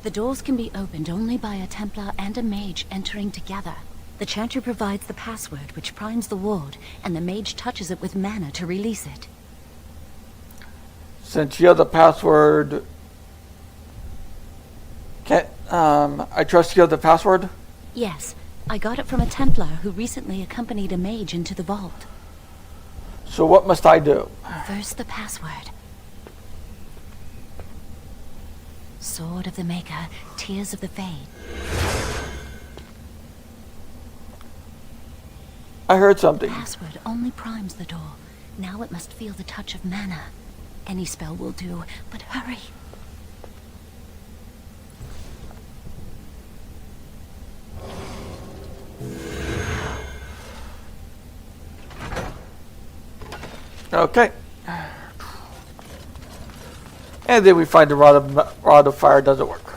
The doors can be opened only by a Templar and a mage entering together. The Chantry provides the password, which primes the ward, and the mage touches it with mana to release it. Since you have the password... I trust you have the password? Yes, I got it from a Templar who recently accompanied a mage into the vault. So what must I do? First, the password. Sword of the Maker, Tears of the Fade. I heard something. The password only primes the door. Now it must feel the touch of mana. Any spell will do, but hurry. Okay. And then we find the rod of fire doesn't work.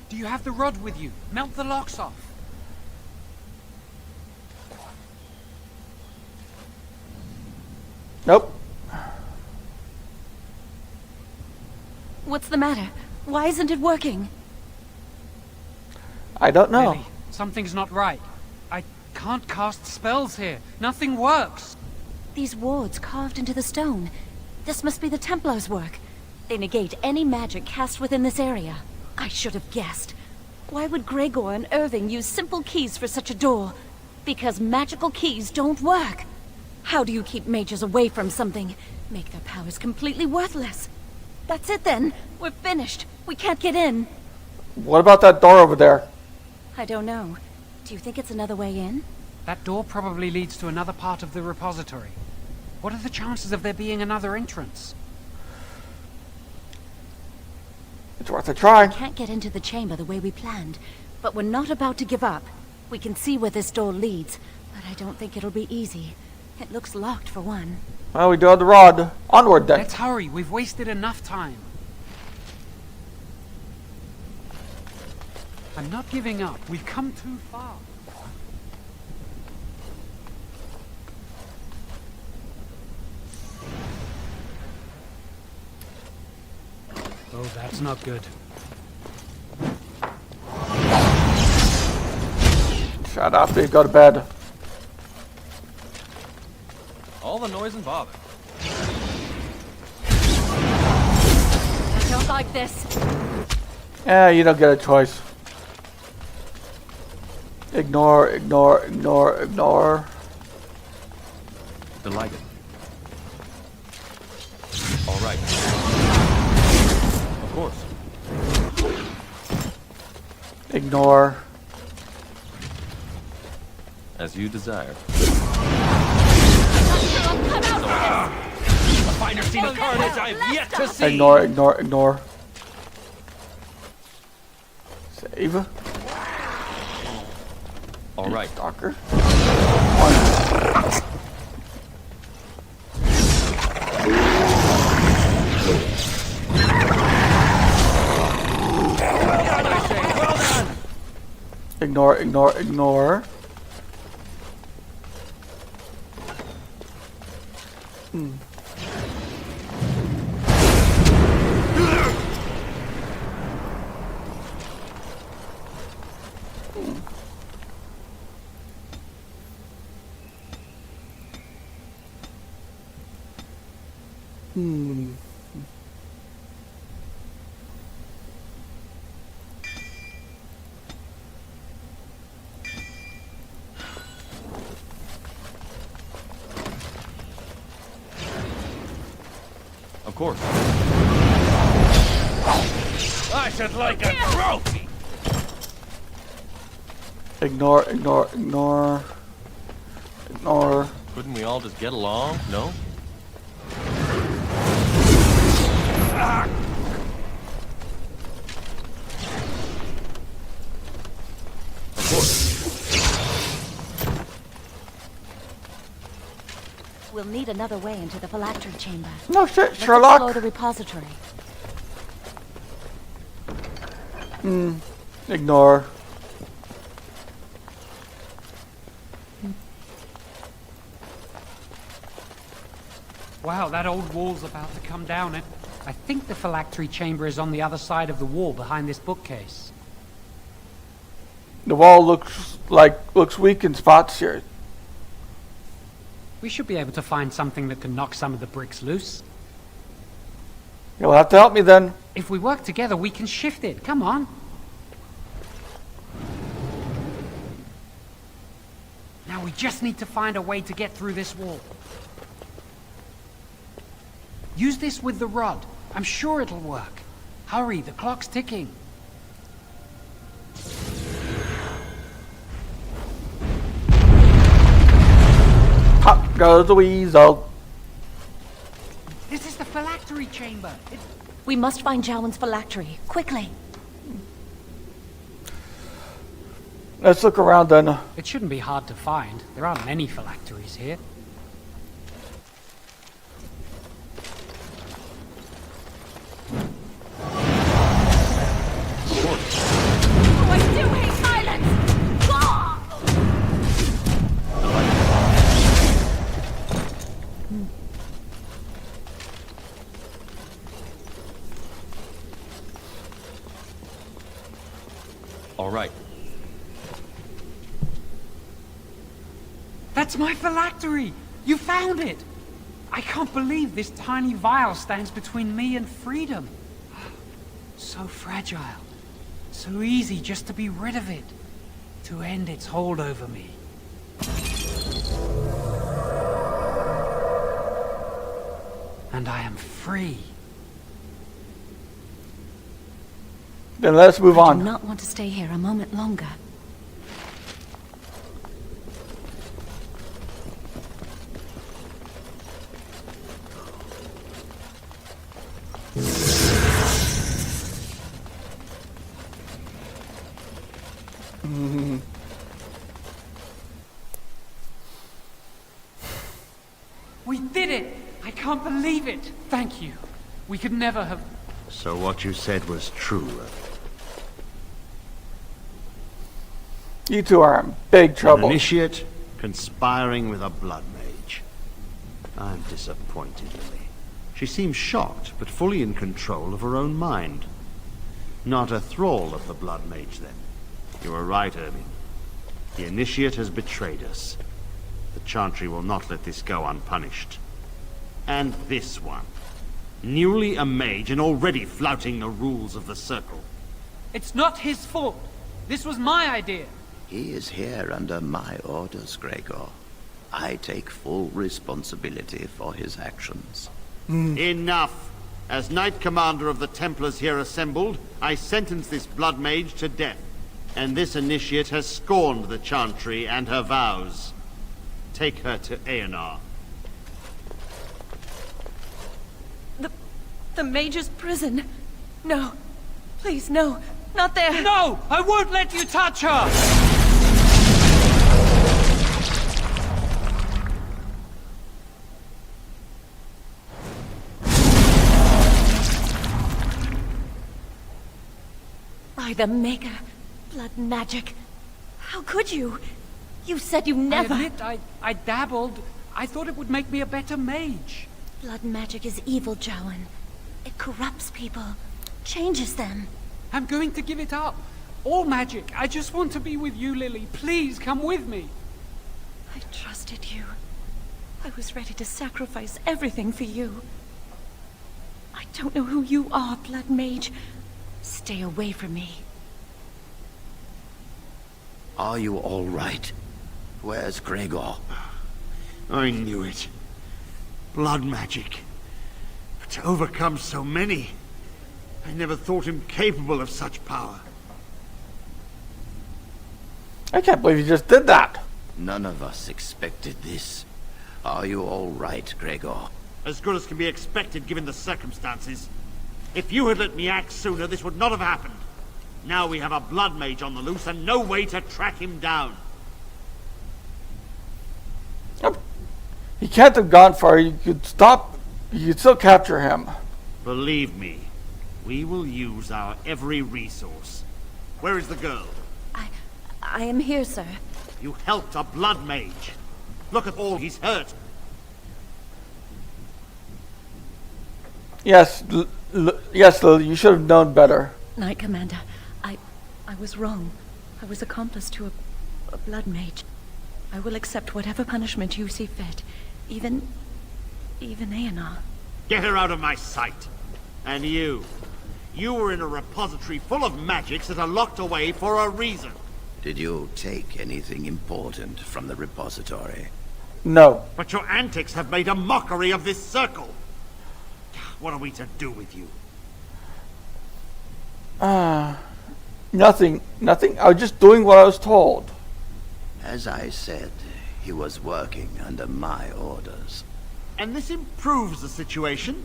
Do you have the rod with you? Melt the locks off. Nope. What's the matter? Why isn't it working? I don't know. Lily, something's not right. I can't cast spells here. Nothing works. These wards carved into the stone. This must be the Templars' work. They negate any magic cast within this area. I should have guessed. Why would Gregor and Irving use simple keys for such a door? Because magical keys don't work. How do you keep mages away from something? Make their powers completely worthless. That's it then. We're finished. We can't get in. What about that door over there? I don't know. Do you think it's another way in? That door probably leads to another part of the repository. What are the chances of there being another entrance? It's worth a try. We can't get into the chamber the way we planned, but we're not about to give up. We can see where this door leads, but I don't think it'll be easy. It looks locked for one. Well, we do have the rod. Onward then. Let's hurry. We've wasted enough time. I'm not giving up. We've come too far. Oh, that's not good. Shut up, dude. Go to bed. All the noise and bother. I don't like this. Yeah, you don't get a choice. Ignore, ignore, ignore, ignore. Delighted. All right. Of course. Ignore. As you desire. A finer scene of carnage I've yet to see. Ignore, ignore, ignore. Save. All right. Stalker. Ignore, ignore, ignore. Of course. I should like a trophy. Ignore, ignore, ignore. Ignore. Couldn't we all just get along? No? Of course. We'll need another way into the phylactery chamber. No shit, Let's Sherlock. explore the repository. Ignore. Wow, that old wall's about to come down. I think the phylactery chamber is on the other side of the wall behind this bookcase. The wall looks weak in spots here. We should be able to find something that can knock some of the bricks loose. You'll have to help me then. If we work together, we can shift it. Come on. Now we just need to find a way to get through this wall. Use this with the rod. I'm sure it'll work. Hurry, the clock's ticking. Pop goes the weasel. This is the phylactery chamber. We must find Jowen's phylactery. Quickly. Let's look around then. It shouldn't be hard to find. There aren't many phylacteries here. Oh, I do hate silence! Ah! All right. That's my phylactery! You found it! I can't believe this tiny vial stands between me and freedom. So fragile. So easy just to be rid of it. To end its hold over me. And I am free. Then let's move I on. do not want to stay here a moment longer. We did it! I can't believe it! Thank you. We could never have... So what you said was true. You two are in big trouble. An initiate conspiring with a blood mage. I'm disappointed, Lily. She seems shocked, but fully in control of her own mind. Not a thrall of the Blood Mage, then. You were right, Irving. The Initiate has betrayed us. The Chantry will not let this go unpunished. And this one. Newly a mage and already flouting the rules of the Circle. It's not his fault. This was my idea. He is here under my orders, Gregor. I take full responsibility for his actions. Enough! As Knight Commander of the Templars here assembled, I sentence this Blood Mage to death. And this Initiate has scorned the Chantry and her vows. Take her to Aenar. The Mage's prison. No. Please, no. Not there. No! I won't let you touch her! By the Maker. Blood magic. How could you? You said you never... I admit, I dabbled. I thought it would make me a better mage. Blood magic is evil, Jowan. It corrupts people. Changes them. I'm going to give it up. All magic. I just want to be with you, Lily. Please, come with me. I trusted you. I was ready to sacrifice everything for you. I don't know who you are, Blood Mage. Stay away from me. Are you all right? Where's Gregor? I knew it. Blood magic. But to overcome so many, I never thought him capable of such power. I can't believe you just did that. None of us expected this. Are you all right, Gregor? As good as can be expected given the circumstances. If you had let me act sooner, this would not have happened. Now we have a Blood Mage on the loose and no way to track him down. He can't have gone far. You could stop. You could still capture him. Believe me, we will use our every resource. Where is the girl? I am here, sir. You helped a Blood Mage. Look at all he's hurt. Yes, yes, Lily, you should have known better. Knight Commander, I was wrong. I was accomplice to a Blood Mage. I will accept whatever punishment you see fit. Even Aenar. Get her out of my sight. And you. You were in a repository full of magics that are locked away for a reason. Did you take anything important from the repository? No. But your antics have made a mockery of this circle. What are we to do with you? Nothing. I was just doing what I was told. As I said, he was working under my orders. And this improves the situation?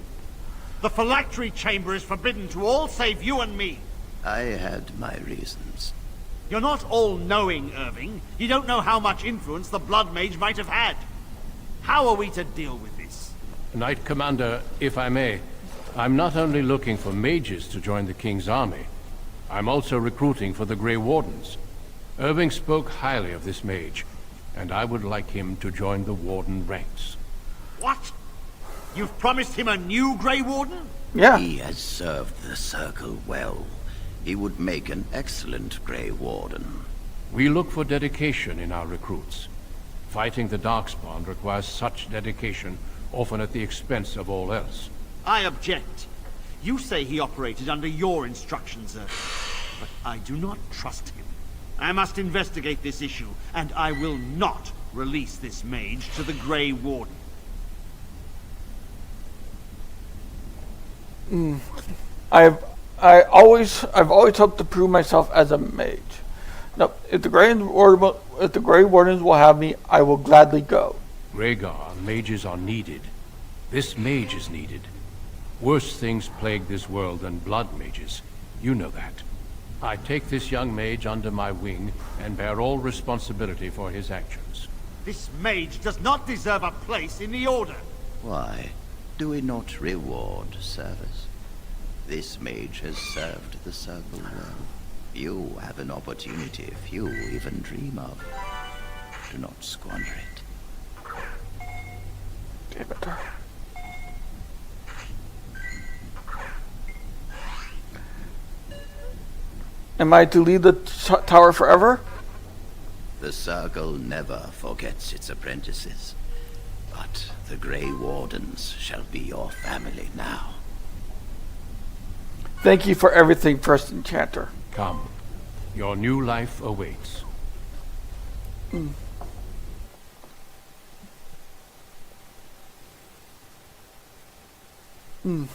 The phylactery chamber is forbidden to all save you and me. I had my reasons. You're not all-knowing, Irving. You don't know how much influence the Blood Mage might have had. How are we to deal with this? Knight Commander, if I may, I'm not only looking for mages to join the King's army, I'm also recruiting for the Grey Wardens. Irving spoke highly of this mage, and I would like him to join the Warden ranks. What? You've promised him a new Grey Warden? Yeah. He has served the Circle well. He would make an excellent Grey Warden. We look for dedication in our recruits. Fighting the Darkspawn requires such dedication, often at the expense of all else. I object. You say he operated under your instructions, Irving. But I do not trust him. I must investigate this issue, and I will not release this mage to the Grey Warden. I've always hoped to prove myself as a mage. Now, if the Grey Wardens will have me, I will gladly go. Rhaegar, mages are needed. This mage is needed. Worse things plague this world than blood mages. You know that. I take this young mage under my wing and bear all responsibility for his actions. This mage does not deserve a place in the Order. Why? Do we not reward service? This mage has served the Circle well. You have an opportunity few even dream of. Do not squander it. Damn it. Am I to leave the tower forever? The Circle never forgets its apprentices. But the Grey Wardens shall be your family now. Thank you for everything, First Enchanter. Come. Your new life awaits. Mm. Mm.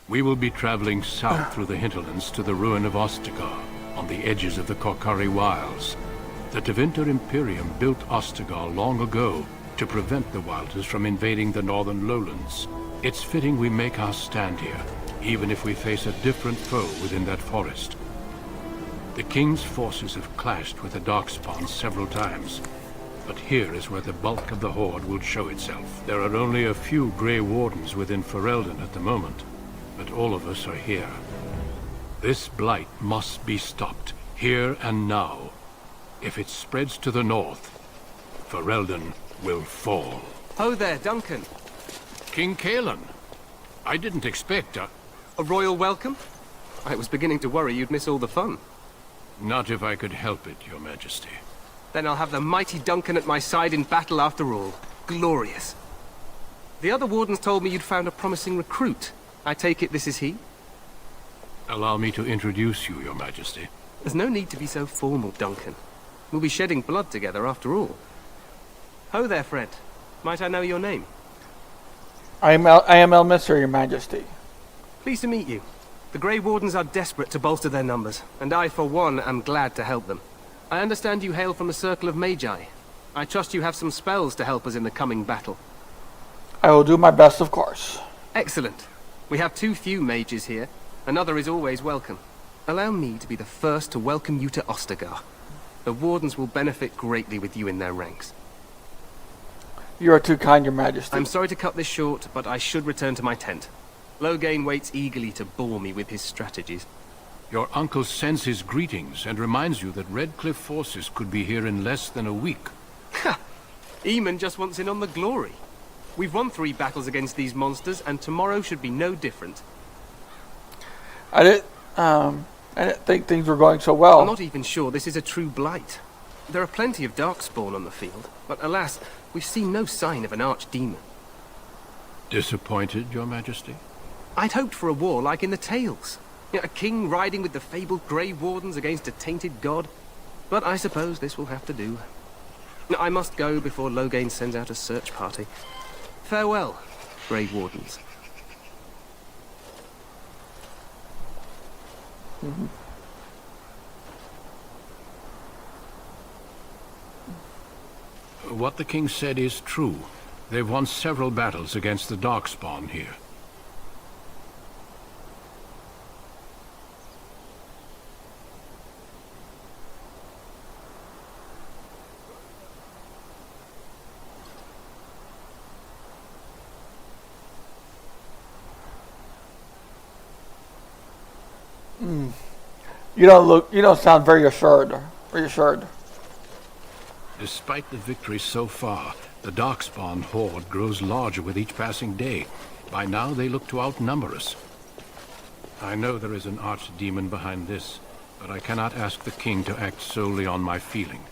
We will be traveling south through the hinterlands to the ruin of Ostagar, on the edges of the Korkari Wilds. The Tevinter Imperium built Ostagar long ago to prevent the Wilders from invading the northern lowlands. It's fitting we make our stand here, even if we face a different foe within that forest. The King's forces have clashed with the Darkspawn several times, but here is where the bulk of the Horde will show itself. There are only a few Grey Wardens within Ferelden at the moment, but all of us are here. This blight must be stopped, here and now. If it spreads to the north, Ferelden will fall. Ho there, Duncan. King Kaelan. I didn't expect a royal welcome? I was beginning to worry you'd miss all the fun. Not if I could help it, Your Majesty. Then I'll have the mighty Duncan at my side in battle after all. Glorious. The other wardens told me you'd found a promising recruit. I take it this is he? Allow me to introduce you, Your Majesty. There's no need to be so formal, Duncan. We'll be shedding blood together after all. Ho there, friend. Might I know your name? I am Elminster, Your Majesty. Pleased to meet you. The Grey Wardens are desperate to bolster their numbers, and I, for one, am glad to help them. I understand you hail from the Circle of Magi. I trust you have some spells to help us in the coming battle. I will do my best, of course. Excellent. We have too few mages here. Another is always welcome. Allow me to be the first to welcome you to Ostagar. The Wardens will benefit greatly with you in their ranks. You are too kind, Your Majesty. I'm sorry to cut this short, but I should return to my tent. Loghain waits eagerly to bore me with his strategies. Your uncle sends his greetings and reminds you that Redcliffe forces could be here in less than a week. Ha! Eamon just wants in on the glory. We've won 3 battles against these monsters, and tomorrow should be no different. I didn't think things were going so well. I'm not even sure this is a true blight. There are plenty of Darkspawn on the field, but alas, we've seen no sign of an archdemon. Disappointed, Your Majesty? I'd hoped for a war like in the tales. A king riding with the fabled Grey Wardens against a tainted god. But I suppose this will have to do. I must go before Loghain sends out a search party. Farewell, Grey Wardens. Mm-hmm. What the king said is true. They've won several battles against the Darkspawn here. You don't sound very assured. Reassured. Despite the victory so far, the Darkspawn horde grows larger with each passing day. By now they look to outnumber us. I know there is an archdemon behind this, but I cannot ask the king to act solely on my feeling.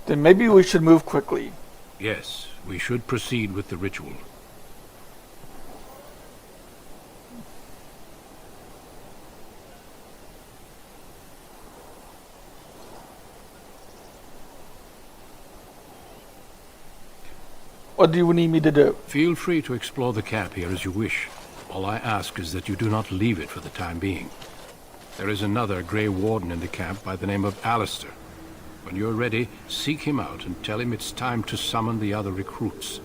Then maybe we should move quickly. Yes, we should proceed with the ritual. What do you need me to do? Feel free to explore the camp here as you wish. All I ask is that you do not leave it for the time being. There is another Grey Warden in the camp by the name of Alistair. When you're ready, seek him out and tell him it's time to summon the other recruits.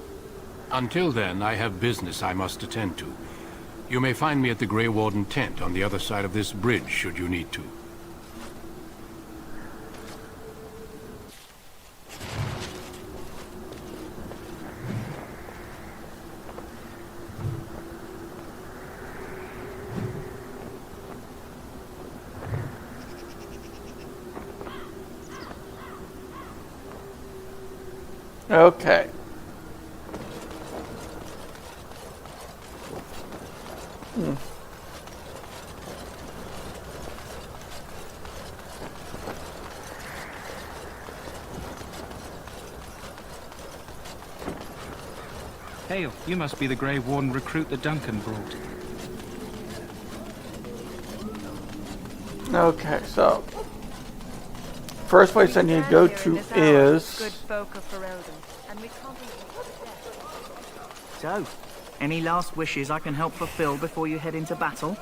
Until then, I have business I must attend to. You may find me at the Grey Warden tent on the other side of this bridge, should you need to. Okay. Hale, you must be the Grey Warden recruit that Duncan brought. Okay, so first place I need to go to is. So, any last wishes I can help fulfill before you head into battle?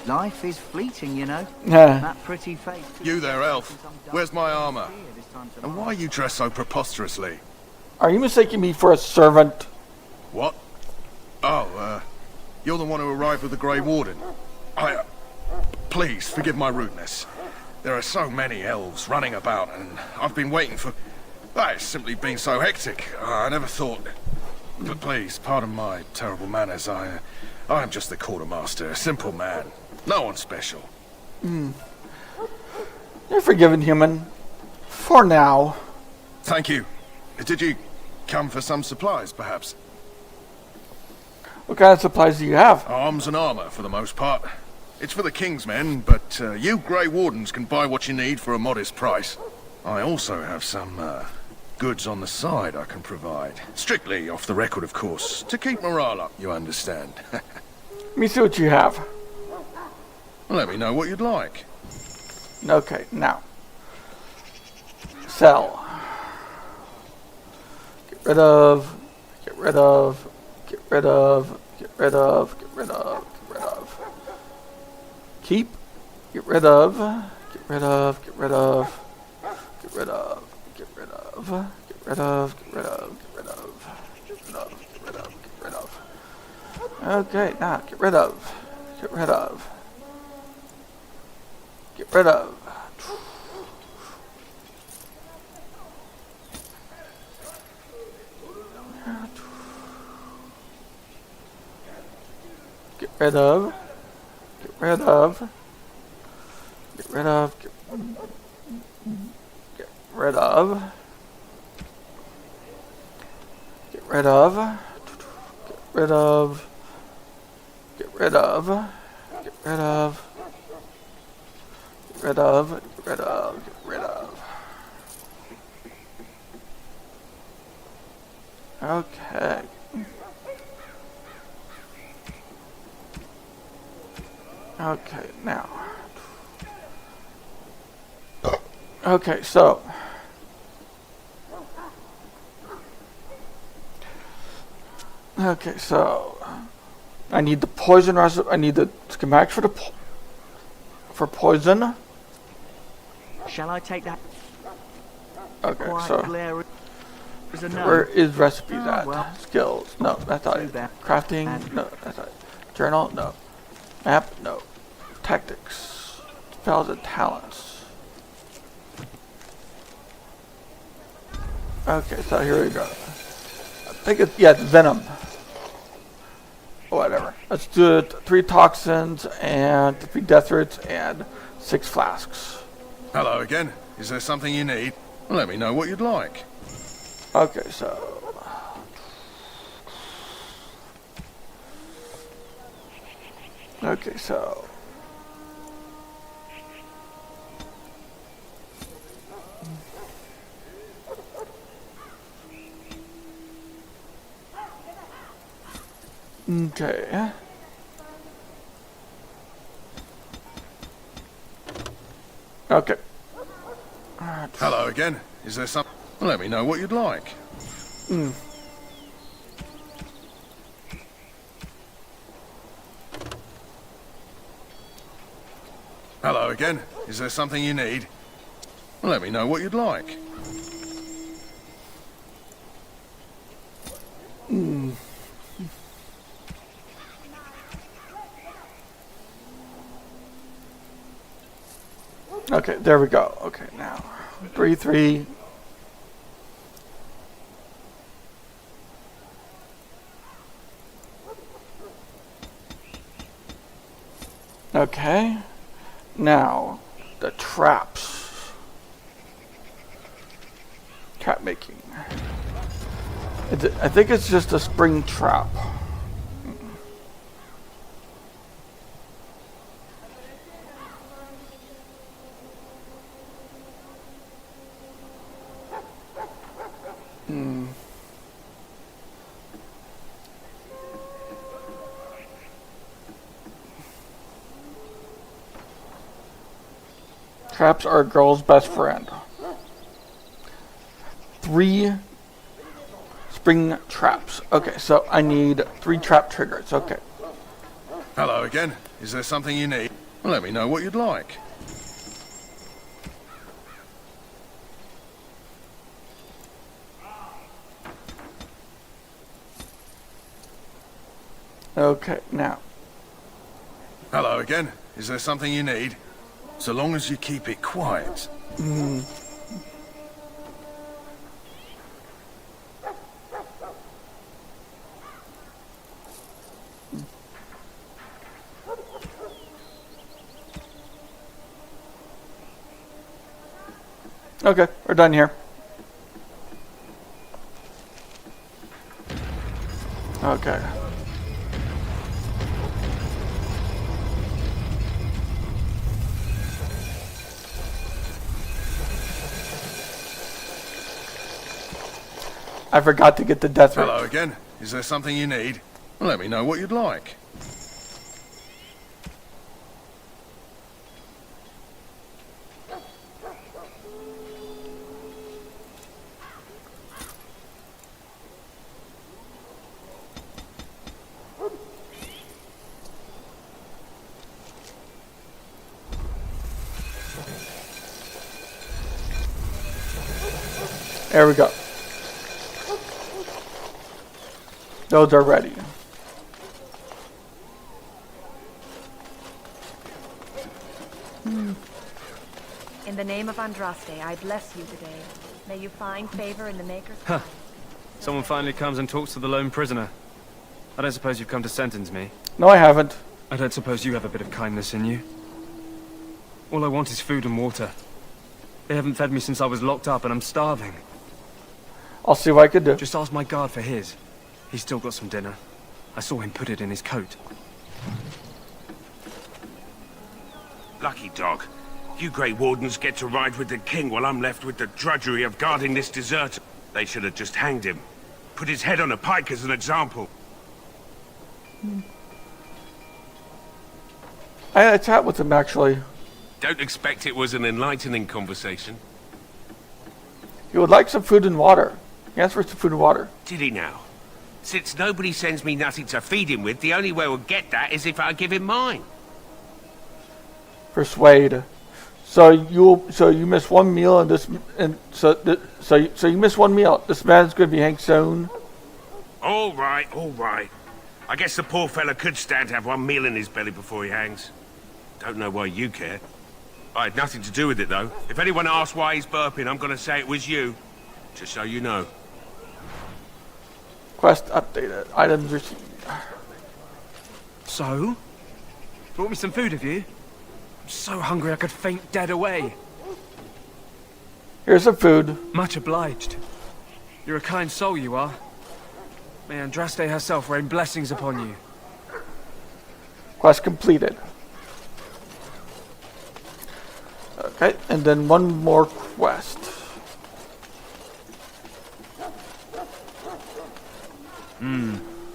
Life is fleeting, you know. Yeah. That pretty face. You there, elf. Where's my armor? And why are you dressed so preposterously? Are you mistaking me for a servant? What? Oh, you're the one who arrived with the Grey Warden. Please, forgive my rudeness. There are so many elves running about, and I've been waiting for... It's simply been so hectic. I never thought... But please, pardon my terrible manners. I am just the quartermaster, a simple man. No one special. You're forgiven, human. For now. Thank you. Did you come for some supplies, perhaps? What kind of supplies do you have? Arms and armor, for the most part. It's for the King's men, but you Grey Wardens can buy what you need for a modest price. I also have some goods on the side I can provide. Strictly off the record, of course. To keep morale up, you understand. Let me see what you have. Let me know what you'd like. Okay, now. Sell. Get rid of. Get rid of. Get rid of. Get rid of. Get rid of. Get rid of. Keep. Get rid of. Get rid of. Get rid of. Get rid of. Get rid of. Get rid of. Get rid of. Get rid of. Get rid of. Get rid of. Get rid of. Okay, now get rid of. Get rid of. Get rid of. Get rid of. Get rid of. Get rid of. Get rid of. Get rid of. Get rid of. Get rid of. Get rid of. Get rid of. Get rid of. Get rid of. Okay. Okay, now. Okay, so. Okay, so. I need the poison recipe. I need the schematics for the for poison. Shall I take that? Okay, Quite so. clear as a no. Where is recipes Oh, at? well. Skills. No, that's not it. Crafting. No, that's not it. Journal. No. Map. No. Tactics. Spells and talents. Okay, so here we go. I think it's, yeah, it's venom. Whatever. Let's do it. 3 toxins and 3 death roots and 6 flasks. Hello again. Is there something you need? Let me know what you'd like. Okay, so. Okay, so. Okay. Okay. Hello again. Is there some? Let me know what you'd like. Hello again. Is there something you need? Let me know what you'd like. Okay, there we go. Okay, now. 3, 3. Okay. Now, the traps. Trap making. I think it's just a spring trap. Traps are a girl's best friend. 3 spring traps. Okay, so I need 3 trap triggers. Okay. Hello again. Is there something you need? Well, let me know what you'd like. Okay, now. Hello again. Is there something you need? So long as you keep it quiet. Okay, we're done here. Okay. I forgot to get the death rate. Hello again. Is there something you need? Well, let me know what you'd like. There we go. Those are ready. In the name of Andraste, I bless you today. May you find favor in the Maker's... Huh. Someone finally comes and talks to the lone prisoner. I don't suppose you've come to sentence me. No, I haven't. I don't suppose you have a bit of kindness in you. All I want is food and water. They haven't fed me since I was locked up and I'm starving. I'll see what I can do. Just ask my guard for his. He's still got some dinner. I saw him put it in his coat. Lucky dog. You Grey Wardens get to ride with the king while I'm left with the drudgery of guarding this deserter. They should have just hanged him. Put his head on a pike as an example. I had a chat with him, actually. Don't expect it was an enlightening conversation. He would like some food and water. He asked for some food and water. Did he now? Since nobody sends me nothing to feed him with, the only way we'll get that is if I give him mine. Persuade. So you miss one meal and so you miss one meal. This man's going to be hanged soon. All right, all right. I guess the poor fella could stand to have one meal in his belly before he hangs. Don't know why you care. I had nothing to do with it, though. If anyone asks why he's burping, I'm going to say it was you. Just so you know. Quest updated. Items received. So? Brought me some food, have you? I'm so hungry I could faint dead away. Here's some food. Much obliged. You're a kind soul, you are. May Andraste herself rain blessings upon you. Quest completed. Okay, and then one more quest.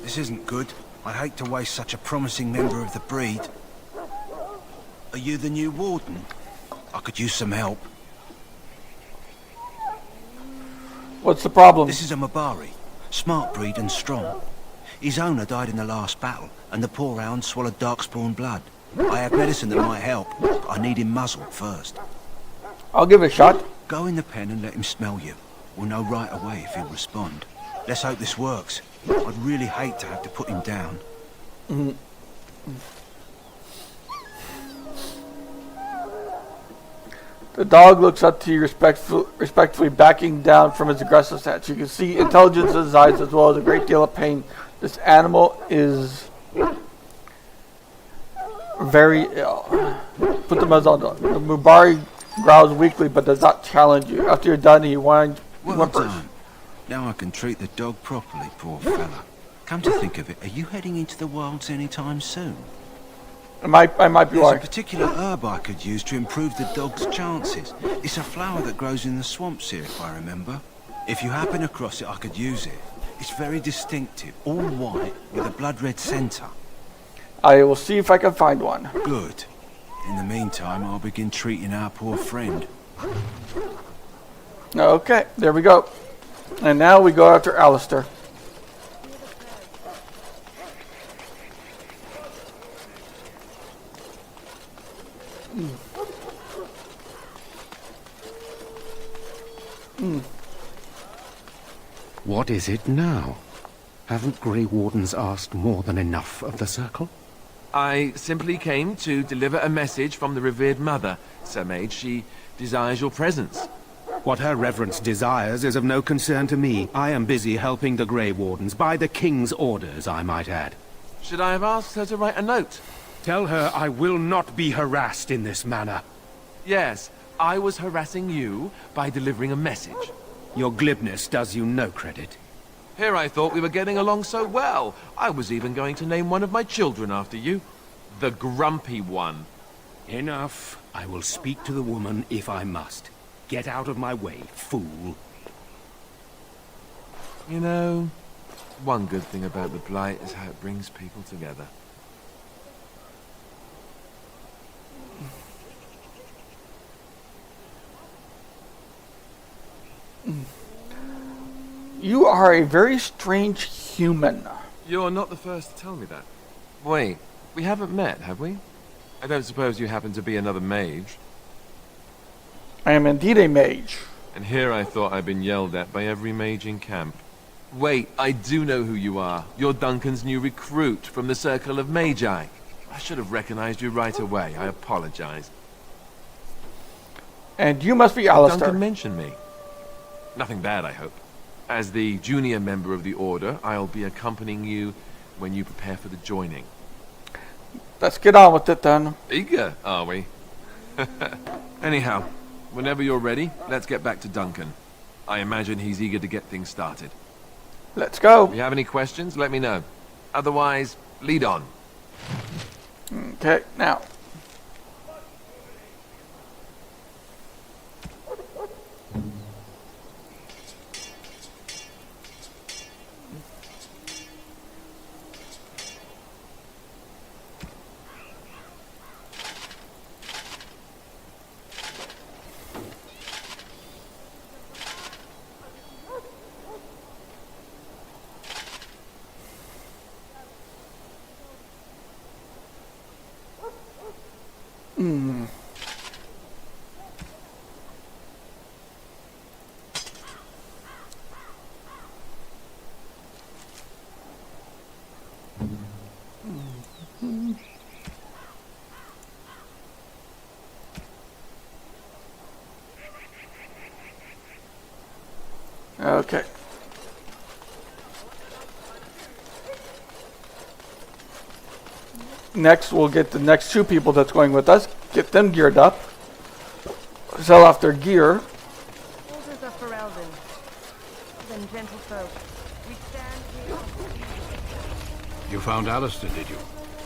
This isn't good. I hate to waste such a promising member of the breed. Are you the new warden? I could use some help. What's the problem? This is a Mabari. Smart breed and strong. His owner died in the last battle, and the poor hound swallowed darkspawn blood. I have medicine that might help, but I need him muzzled first. I'll give it a shot. Go in the pen and let him smell you. We'll know right away if he'll respond. Let's hope this works. I'd really hate to have to put him down. The dog looks up to you respectfully, backing down from his aggressive stance. You can see intelligence in his eyes as well as a great deal of pain. This animal is very ill. Put the muzzle on. The Mubari growls weakly but does not challenge you. After you're done, he whimpers. Now I can treat the dog properly, poor fella. Come to think of it, are you heading into the wilds anytime soon? I might be There's a right. particular herb I could use to improve the dog's chances. It's a flower that grows in the swamps here, if I remember. If you happen across it, I could use it. It's very distinctive, all white with a blood-red centre. I will see if I can find one. Good. In the meantime, I'll begin treating our poor friend. Okay, there we go. And now we go after Alistair. What is it now? Haven't Grey Wardens asked more than enough of the Circle? I simply came to deliver a message from the revered mother, Sir Mage. She desires your presence. What her reverence desires is of no concern to me. I am busy helping the Grey Wardens, by the King's orders, I might add. Should I have asked her to write a note? Tell her I will not be harassed in this manner. Yes, I was harassing you by delivering a message. Your glibness does you no credit. Here I thought we were getting along so well. I was even going to name one of my children after you. The Grumpy One. Enough. I will speak to the woman if I must. Get out of my way, fool. You know, one good thing about the Blight is how it brings people together. You are a very strange human. You're not the first to tell me that. Wait, we haven't met, have we? I don't suppose you happen to be another mage? I am indeed a mage. And here I thought I'd been yelled at by every mage in camp. Wait, I do know who you are. You're Duncan's new recruit from the Circle of Magi. I should have recognized you right away. I apologize. And you must be Alistair. Duncan mentioned me. Nothing bad, I hope. As the junior member of the Order, I'll be accompanying you when you prepare for the joining. Let's get on with it then. Eager, are we? Anyhow, whenever you're ready, let's get back to Duncan. I imagine he's eager to get things started. Let's go. If you have any questions, let me know. Otherwise, lead on. Okay, now. Okay. Next, we'll get the next two people that's going with us. Get them geared up. Sell off their gear. Soldiers of Ferelden, then gentle folk, we stand here. You found Alistair, did you?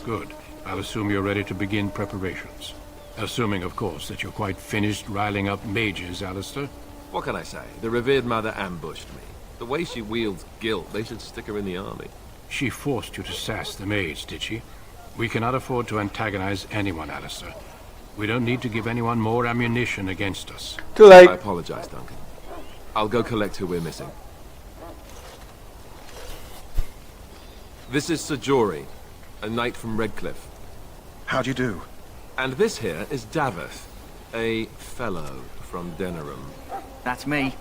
Good. I'll assume you're ready to begin preparations. Assuming, of course, that you're quite finished riling up mages, Alistair. What can I say? The revered mother ambushed me. The way she wields guilt, they should stick her in the army. She forced you to sass the maids, did she? We cannot afford to antagonize anyone, Alistair. We don't need to give anyone more ammunition against us. Too late. I apologize, Duncan. I'll go collect who we're missing. This is Sir Jory, a knight from Redcliffe. How do you do? And this here is Daveth, a fellow from Denerim. That's me.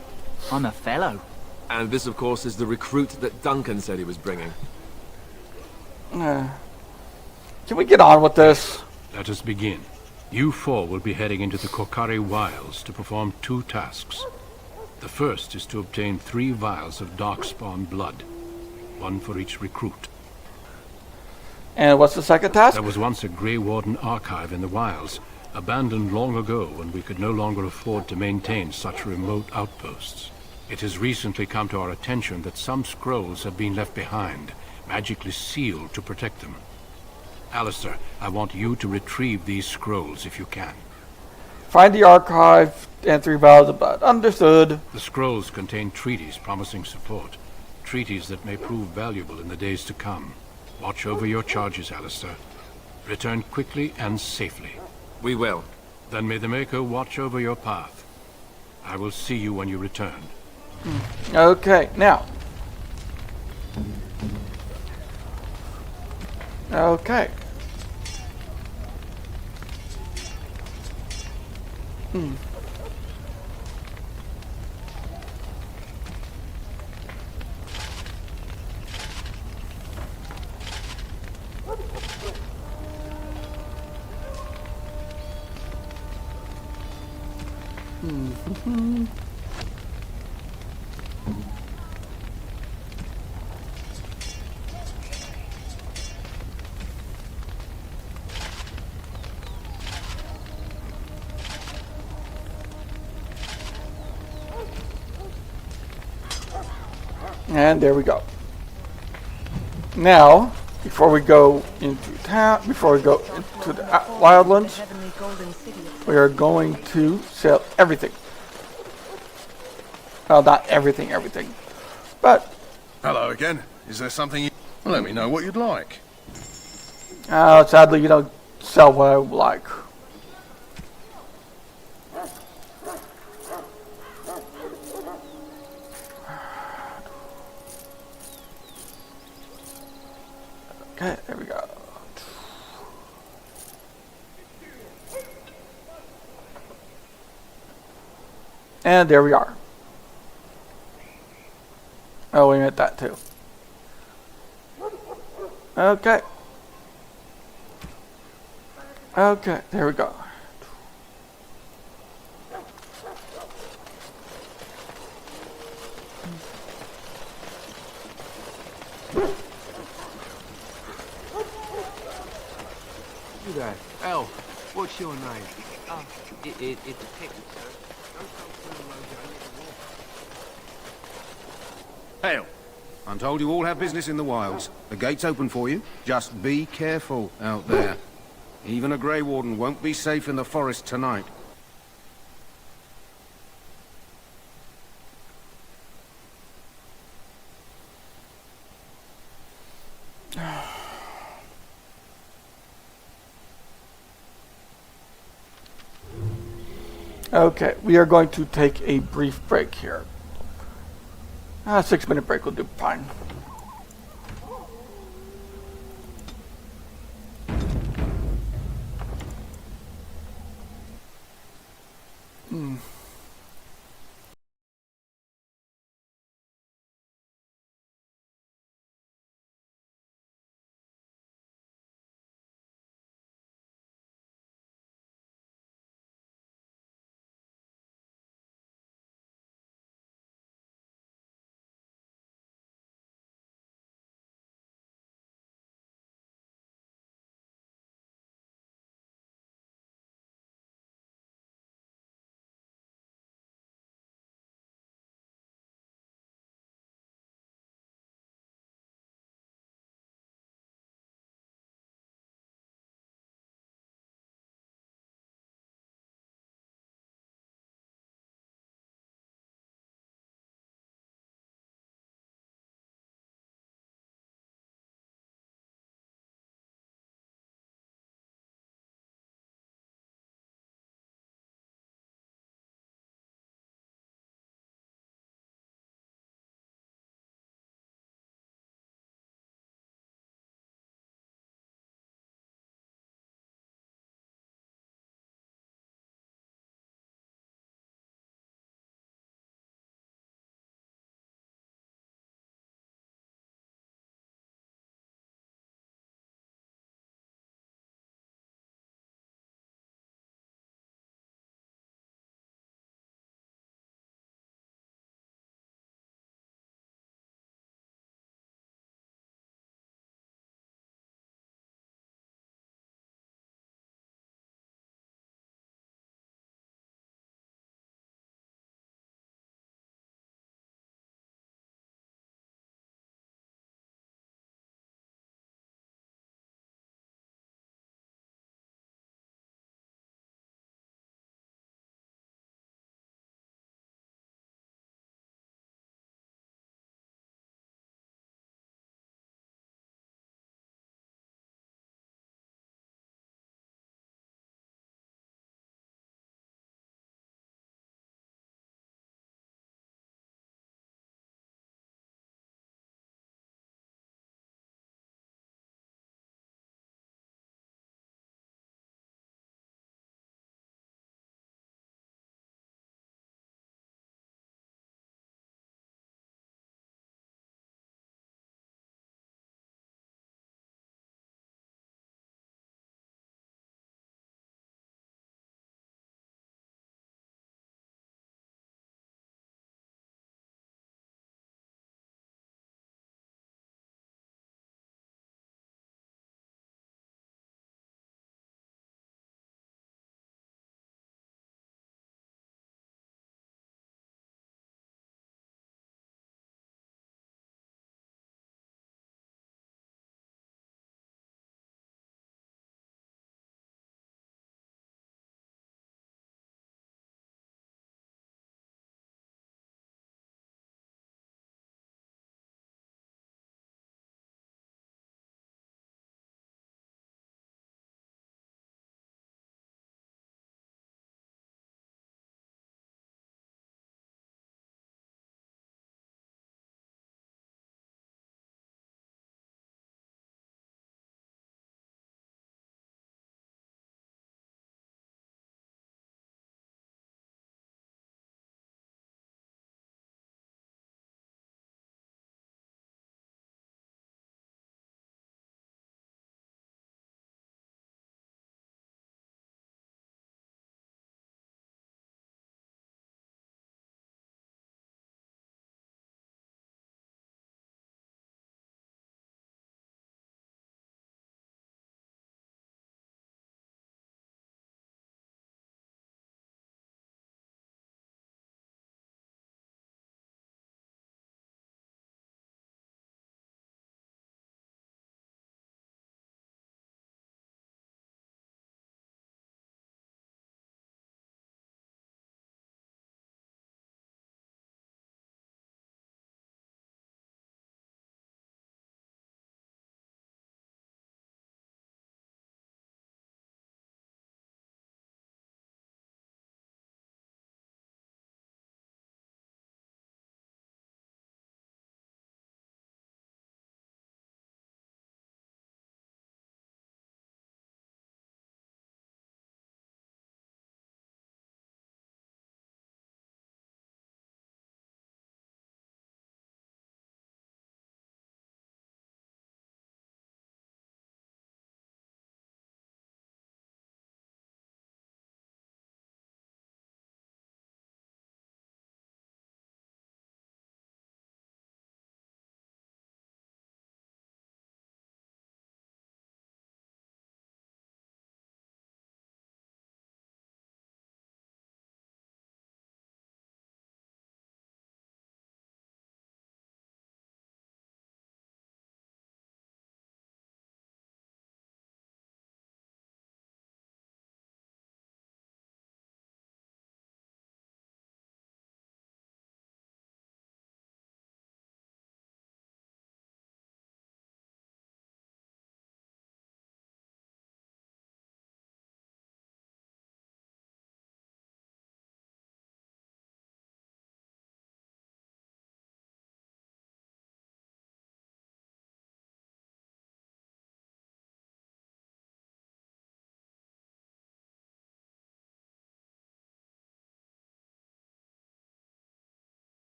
I'm a fellow. And this, of course, is the recruit that Duncan said he was bringing. Can we get on with this? Let us begin. You four will be heading into the Korcari Wilds to perform two tasks. The first is to obtain 3 vials of Darkspawn blood, one for each recruit. And what's the second task? There was once a Grey Warden archive in the wilds, abandoned long ago when we could no longer afford to maintain such remote outposts. It has recently come to our attention that some scrolls have been left behind, magically sealed to protect them. Alistair, I want you to retrieve these scrolls if you can. Find the archive and 3 vials of blood. Understood. The scrolls contain treaties promising support. Treaties that may prove valuable in the days to come. Watch over your charges, Alistair. Return quickly and safely. We will. Then may the Maker watch over your path. I will see you when you return. Okay, now. Okay. And there we go. Now, before we go into town, before we go into the wildlands, we are going to sell everything. Well, not everything, but... Hello again. Is there something you... Let me know what you'd like. Sadly, you don't sell what I would like. Okay, there we go. And there we are. Oh, we meant that too. Okay. Okay, there we go. You there. Elle, what's your name? It's Pickett, sir. Don't go through the road. Hail. I'm told you all have business in the wilds. The gate's open for you. Just be careful out there. Even a Grey Warden won't be safe in the forest tonight. Okay, we are going to take a brief break here. 6-minute break will do fine.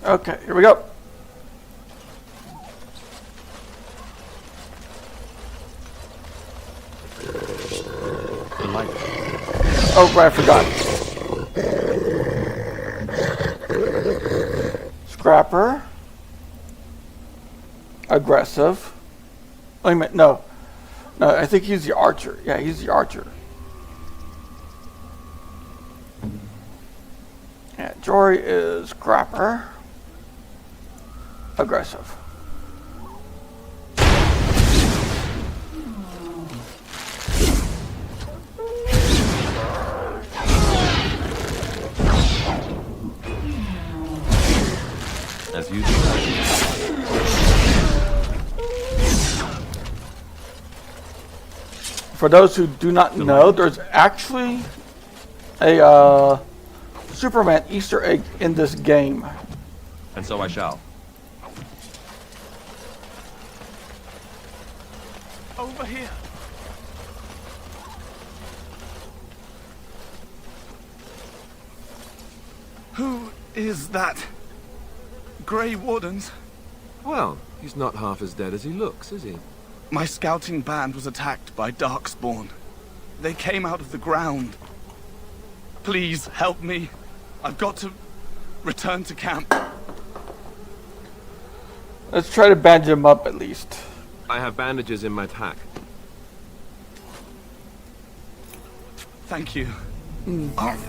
Okay, here we go. Oh, right, I forgot. Scrapper. Aggressive. Wait a minute, no. No, I think he's the archer. Yeah, he's the archer. Yeah, Jory is Scrapper. Aggressive. As you decide. For those who do not know, there's actually a Superman Easter egg in this game. And so I shall. Over here. Who is that? Grey Wardens? Well, he's not half as dead as he looks, is he? My scouting band was attacked by Darkspawn. They came out of the ground. Please help me. I've got to return to camp. Let's try to bandage him up at least. I have bandages in my pack. Thank you. I've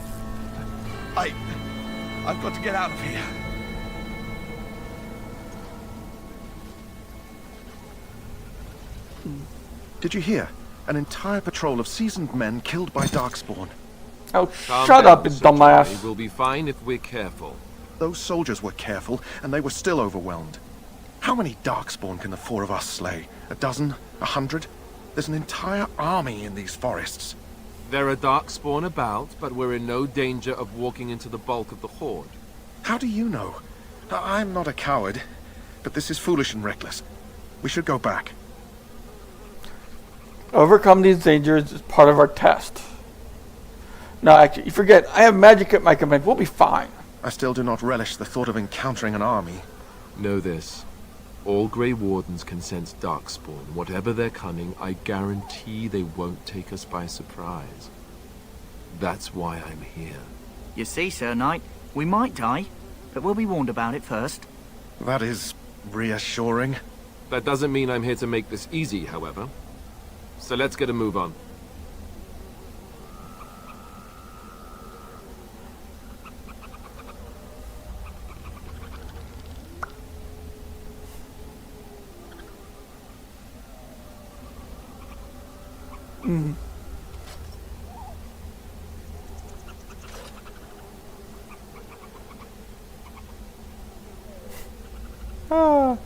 got to get out of here. Did you hear? An entire patrol of seasoned men killed by Darkspawn. Oh, Calm shut down, up, you Sir dumbass. Johnny. We'll be fine if we're careful. Those soldiers were careful, and they were still overwhelmed. How many Darkspawn can the four of us slay? A dozen? 100? There's an entire army in these forests. There are Darkspawn about, but we're in no danger of walking into the bulk of the Horde. How do you know? I'm not a coward, but this is foolish and reckless. We should go back. Overcome these dangers is part of our test. No, actually, you forget, I have magic at my command. We'll be fine. I still do not relish the thought of encountering an army. Know this. All Grey Wardens can sense Darkspawn. Whatever their cunning, I guarantee they won't take us by surprise. That's why I'm here. You see, Sir Knight, we might die, but we'll be warned about it first. That is reassuring. That doesn't mean I'm here to make this easy, however. So let's get a move on. Ah.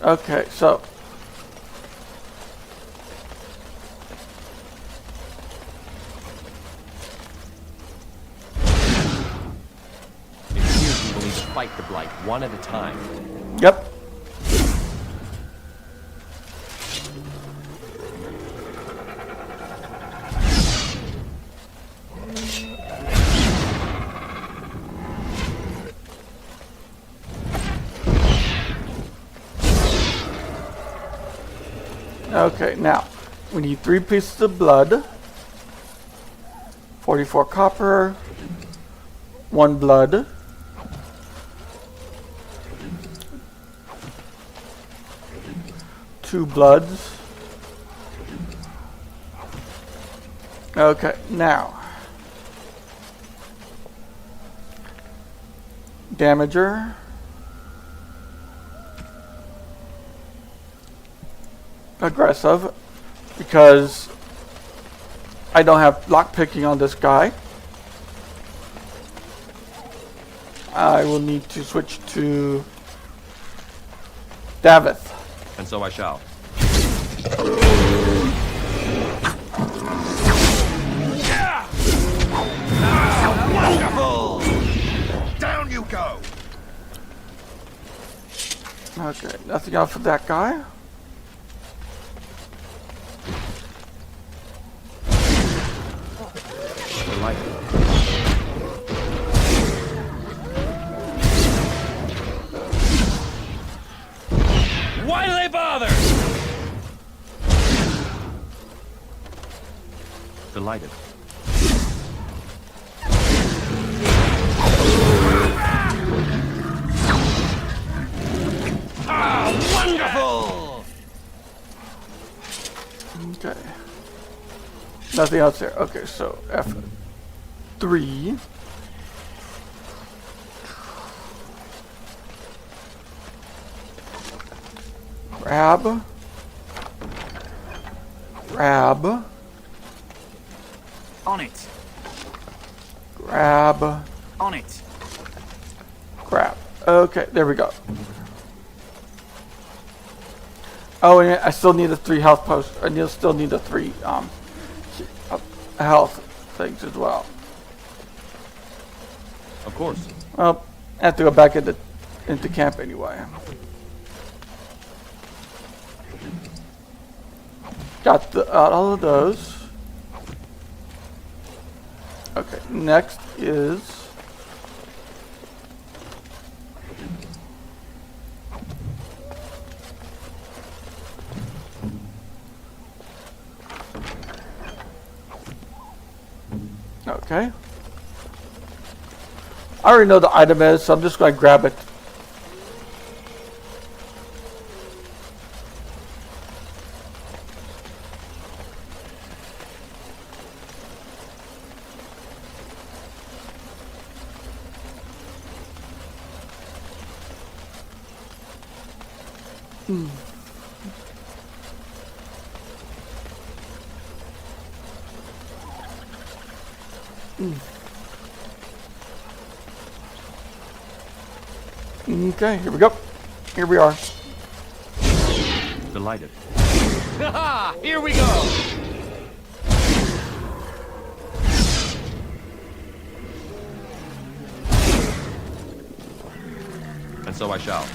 Okay, so It appears we will need to fight the Blight one at a time. Yep. Okay, now we need 3 pieces of blood, 44 copper, 1 blood, two bloods. Okay, now damager. Aggressive, because I don't have lockpicking on this guy. I will need to switch to Davith. And so I shall. Okay, nothing else for that guy. Why do they bother? Delighted. Ah, wonderful! Okay. Nothing else there. Okay, so F3. Grab. Grab. On it. Grab. On it. Grab. Okay, there we go. Oh, and I still need a 3 health post. I still need a 3 health things as well. Of course. Well, I have to go back into camp anyway. Got all of those. Okay, next is okay. I already know the item is, so I'm just going to grab it. Okay, here we go. Here we are. Delighted. Here we go! And so I shall.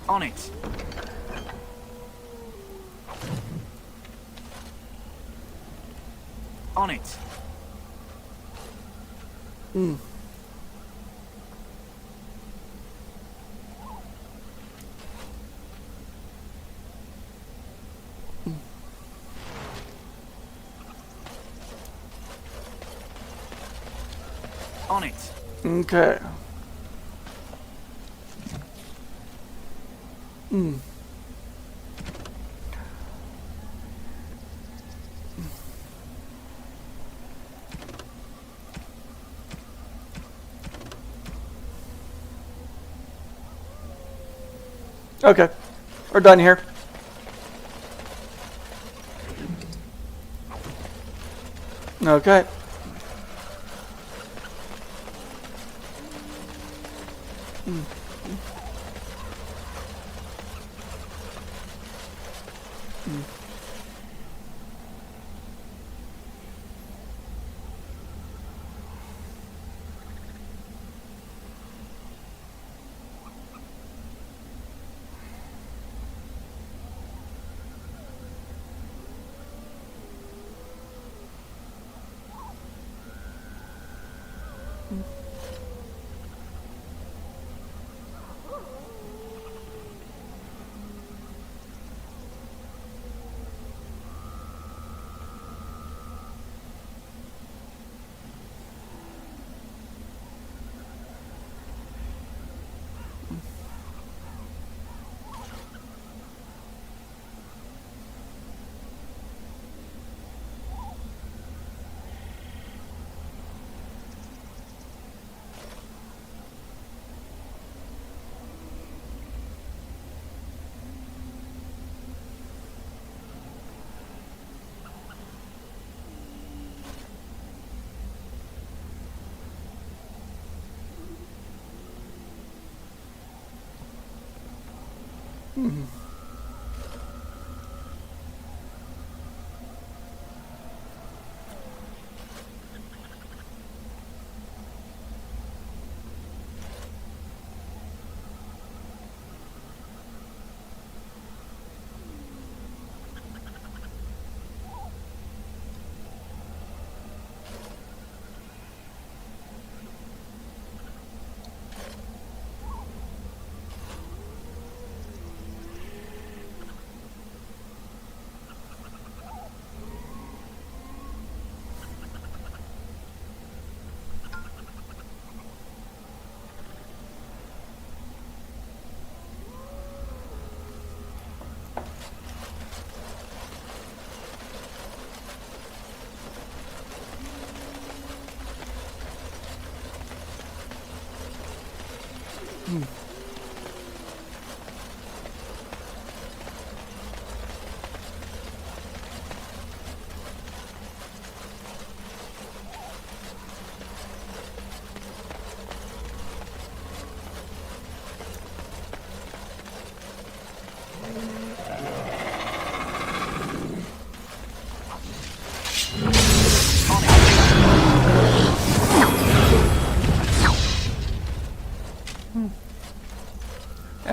On it. On it. On it. Okay. Okay, we're done here. Okay.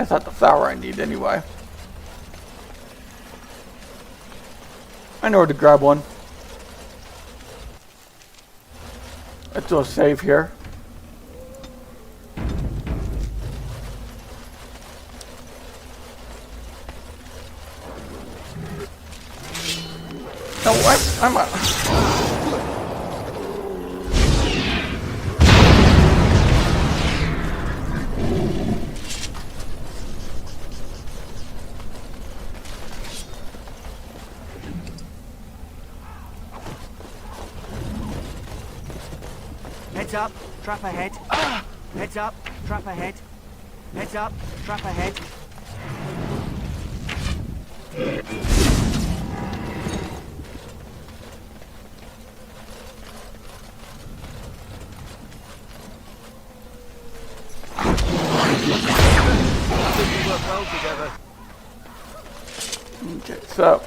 That's not the flower I need anyway. I know where to grab one. Let's do a save here. No, I'm Heads up, trap ahead. Heads up, trap ahead. Heads up, trap ahead. We work well together. Okay, so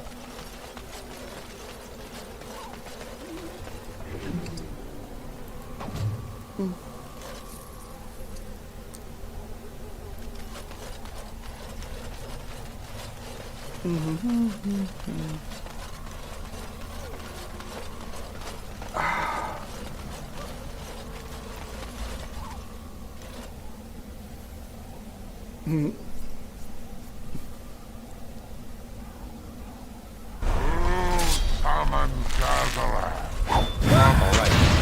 Common gatherer. All right.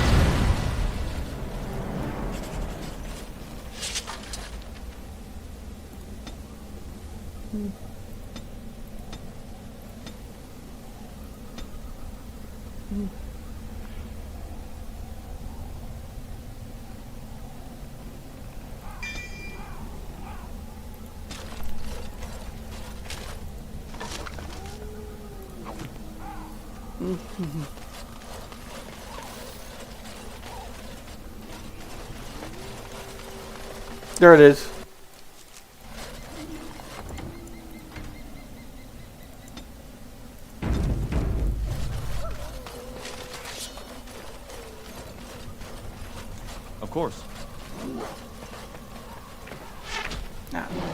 there it is. Of course.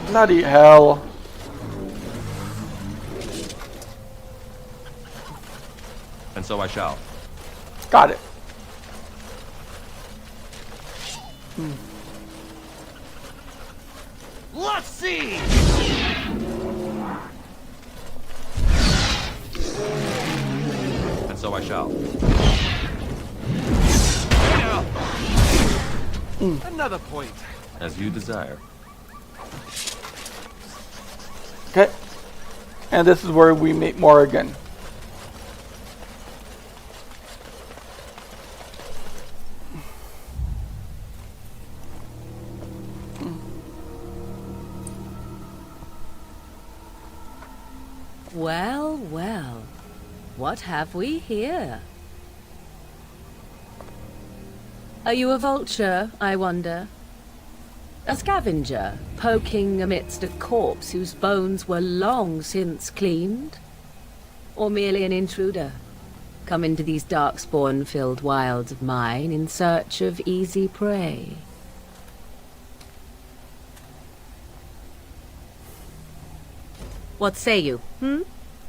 Bloody hell. And so I shall. Got it. Let's see! And so I shall. Another point. As you desire. Okay. And this is where we meet Morrigan. Well, well. What have we here? Are you a vulture, I wonder? A scavenger, poking amidst a corpse whose bones were long since cleaned? Or merely an intruder, come into these darkspawn-filled wilds of mine in search of easy prey? What say you,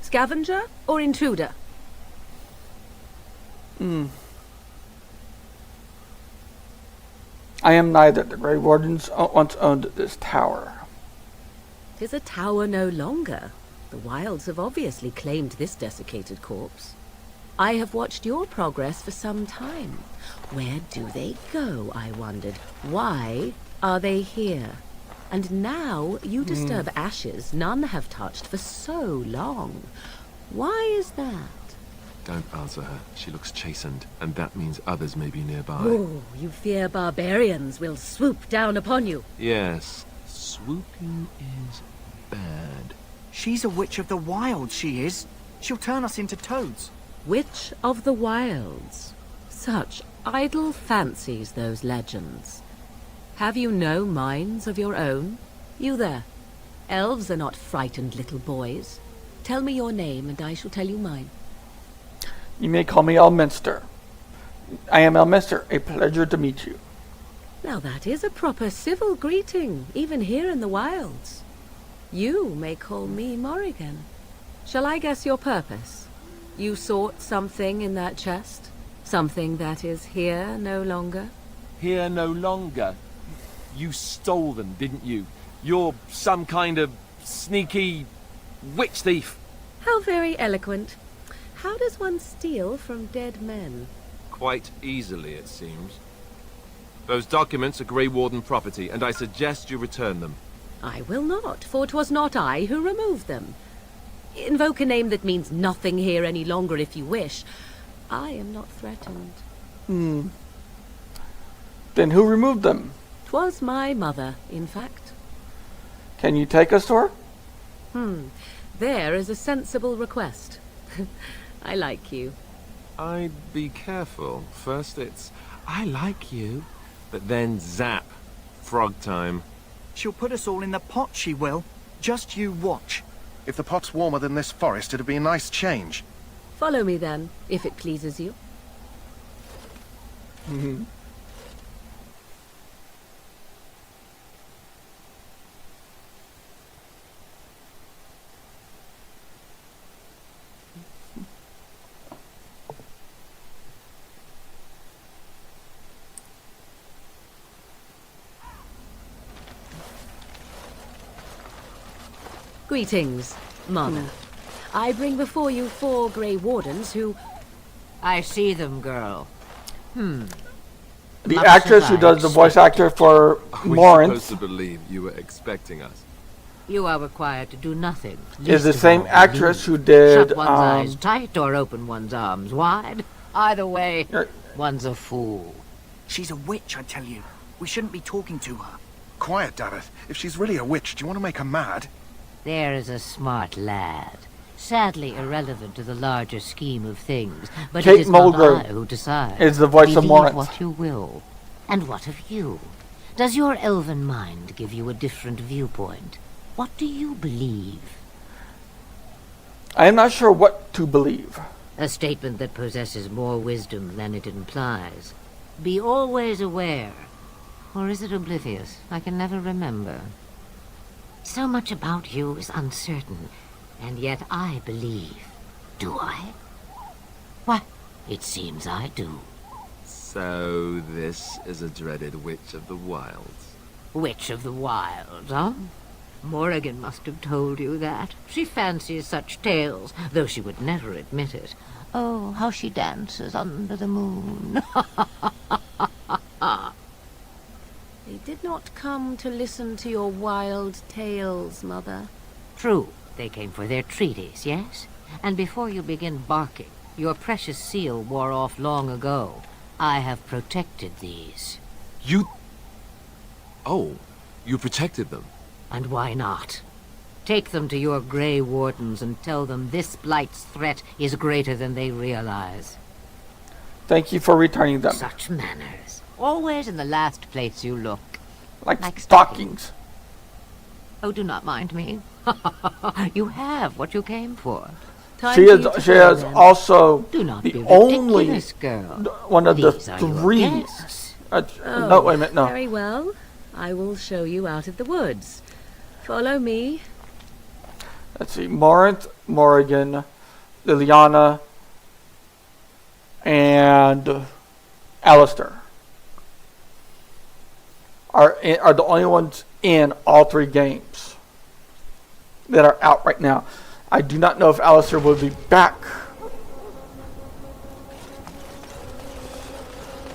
Scavenger or intruder? I am neither. The Grey Wardens once owned this tower. 'Tis a tower no longer. The wilds have obviously claimed this desiccated corpse. I have watched your progress for some time. Where do they go, I wondered? Why are they here? And now you disturb ashes none have touched for so long. Why is that? Don't answer her. She looks chastened, and that means others may be nearby. Oh, you fear barbarians will swoop down upon you. Yes, swooping is bad. She's a witch of the wilds, she is. She'll turn us into toads. Witch of the wilds. Such idle fancies, those legends. Have you no minds of your own? You there. Elves are not frightened little boys. Tell me your name, and I shall tell you mine. You may call me Elminster. I am Elminster. A pleasure to meet you. Now that is a proper civil greeting, even here in the wilds. You may call me Morrigan. Shall I guess your purpose? You sought something in that chest? Something that is here no longer? Here no longer. You stole them, didn't you? You're some kind of sneaky witch thief. How very eloquent. How does one steal from dead men? Quite easily, it seems. Those documents are Grey Warden property, and I suggest you return them. I will not, for 'twas not I who removed them. Invoke a name that means nothing here any longer if you wish. I am not threatened. Then who removed them? 'Twas my mother, in fact. Can you take us to her? There is a sensible request. I like you. I'd be careful. First it's, I like you, but then zap. Frog time. She'll put us all in the pot, she will. Just you watch. If the pot's warmer than this forest, it'd be a nice change. Follow me then, if it pleases you. Greetings, Mother. I bring before you 4 Grey Wardens who... I see them, girl. The actress who does the voice actor for We're Lawrence supposed to believe you were expecting us. You are required to do nothing. is the least of same all actress leave. who did Shut one's eyes tight or open one's arms wide. Either way, one's a fool. She's a witch, I tell you. We shouldn't be talking to her. Quiet, Davith. If she's really a witch, do you want to make her mad? There is a smart lad. Sadly irrelevant to the larger scheme of things, but Kate it is not Mulgrew I who decides. is the voice of Believe Lawrence. what you will. And what of you? Does your elven mind give you a different viewpoint? What do you believe? I am not sure what to believe. A statement that possesses more wisdom than it implies. Be always aware. Or is it oblivious? I can never remember. So much about you is uncertain, and yet I believe. Do I? Why, it seems I do. So this is a dreaded witch of the wilds. Witch of the Wilds, huh? Morrigan must have told you that. She fancies such tales, though she would never admit it. Oh, how she dances under the moon. They did not come to listen to your wild tales, Mother. True, they came for their treaties, yes? And before you begin barking, your precious seal wore off long ago. I have protected these. You... Oh, you protected them. And why not? Take them to your Grey Wardens and tell them this blight's threat is greater than they realize. Thank you for returning them. Such manners. Always in the last place you look. Like stockings. Oh, do not mind me. You have what you came for. She is also Do not the be only ridiculous, girl. one of the These are your 3. guests. No, wait a minute, no. Very well. I will show you out of the woods. Follow me. Let's see, Morinth, Morrigan, Liliana, and Alistair are the only ones in all 3 games that are out right now. I do not know if Alistair will be back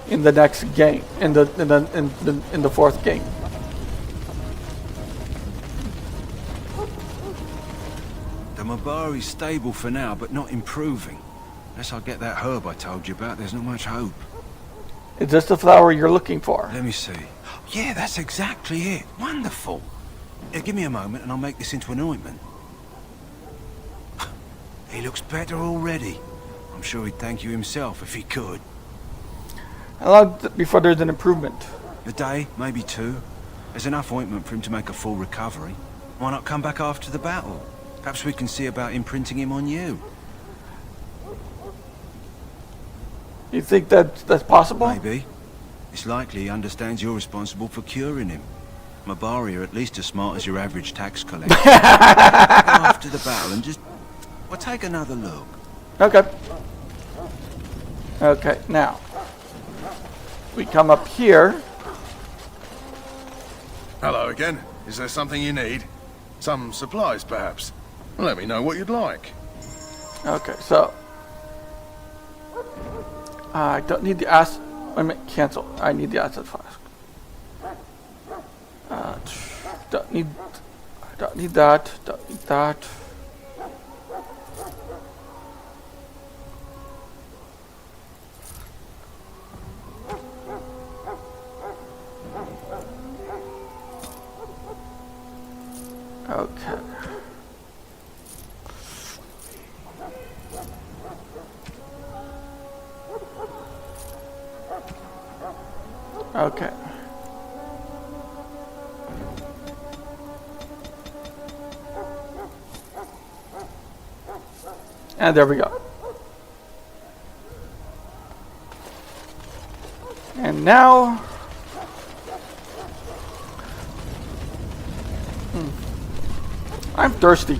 in the next game, in the 4th game. The Mabari's stable for now, but not improving. Unless I get that herb I told you about, there's not much hope. Is this the flower you're looking for? Let me see. Yeah, that's exactly it. Wonderful. Yeah, give me a moment and I'll make this into an ointment. He looks better already. I'm sure he'd thank you himself if he could. How long before there's an improvement? A day, maybe 2. There's enough ointment for him to make a full recovery. Why not come back after the battle? Perhaps we can see about imprinting him on you. You think that's possible? Maybe. It's likely he understands you're responsible for curing him. Mabari are at least as smart as your average tax collector. Go after the battle and just... well, take another look. Okay. Okay, now. We come up here. Hello again. Is there something you need? Some supplies, perhaps? Let me know what you'd like. Okay, so I don't need the acid. Wait a minute, cancel. I need the acid flask. Don't need that. Don't need that. Okay. Okay. And there we go. And now... I'm thirsty.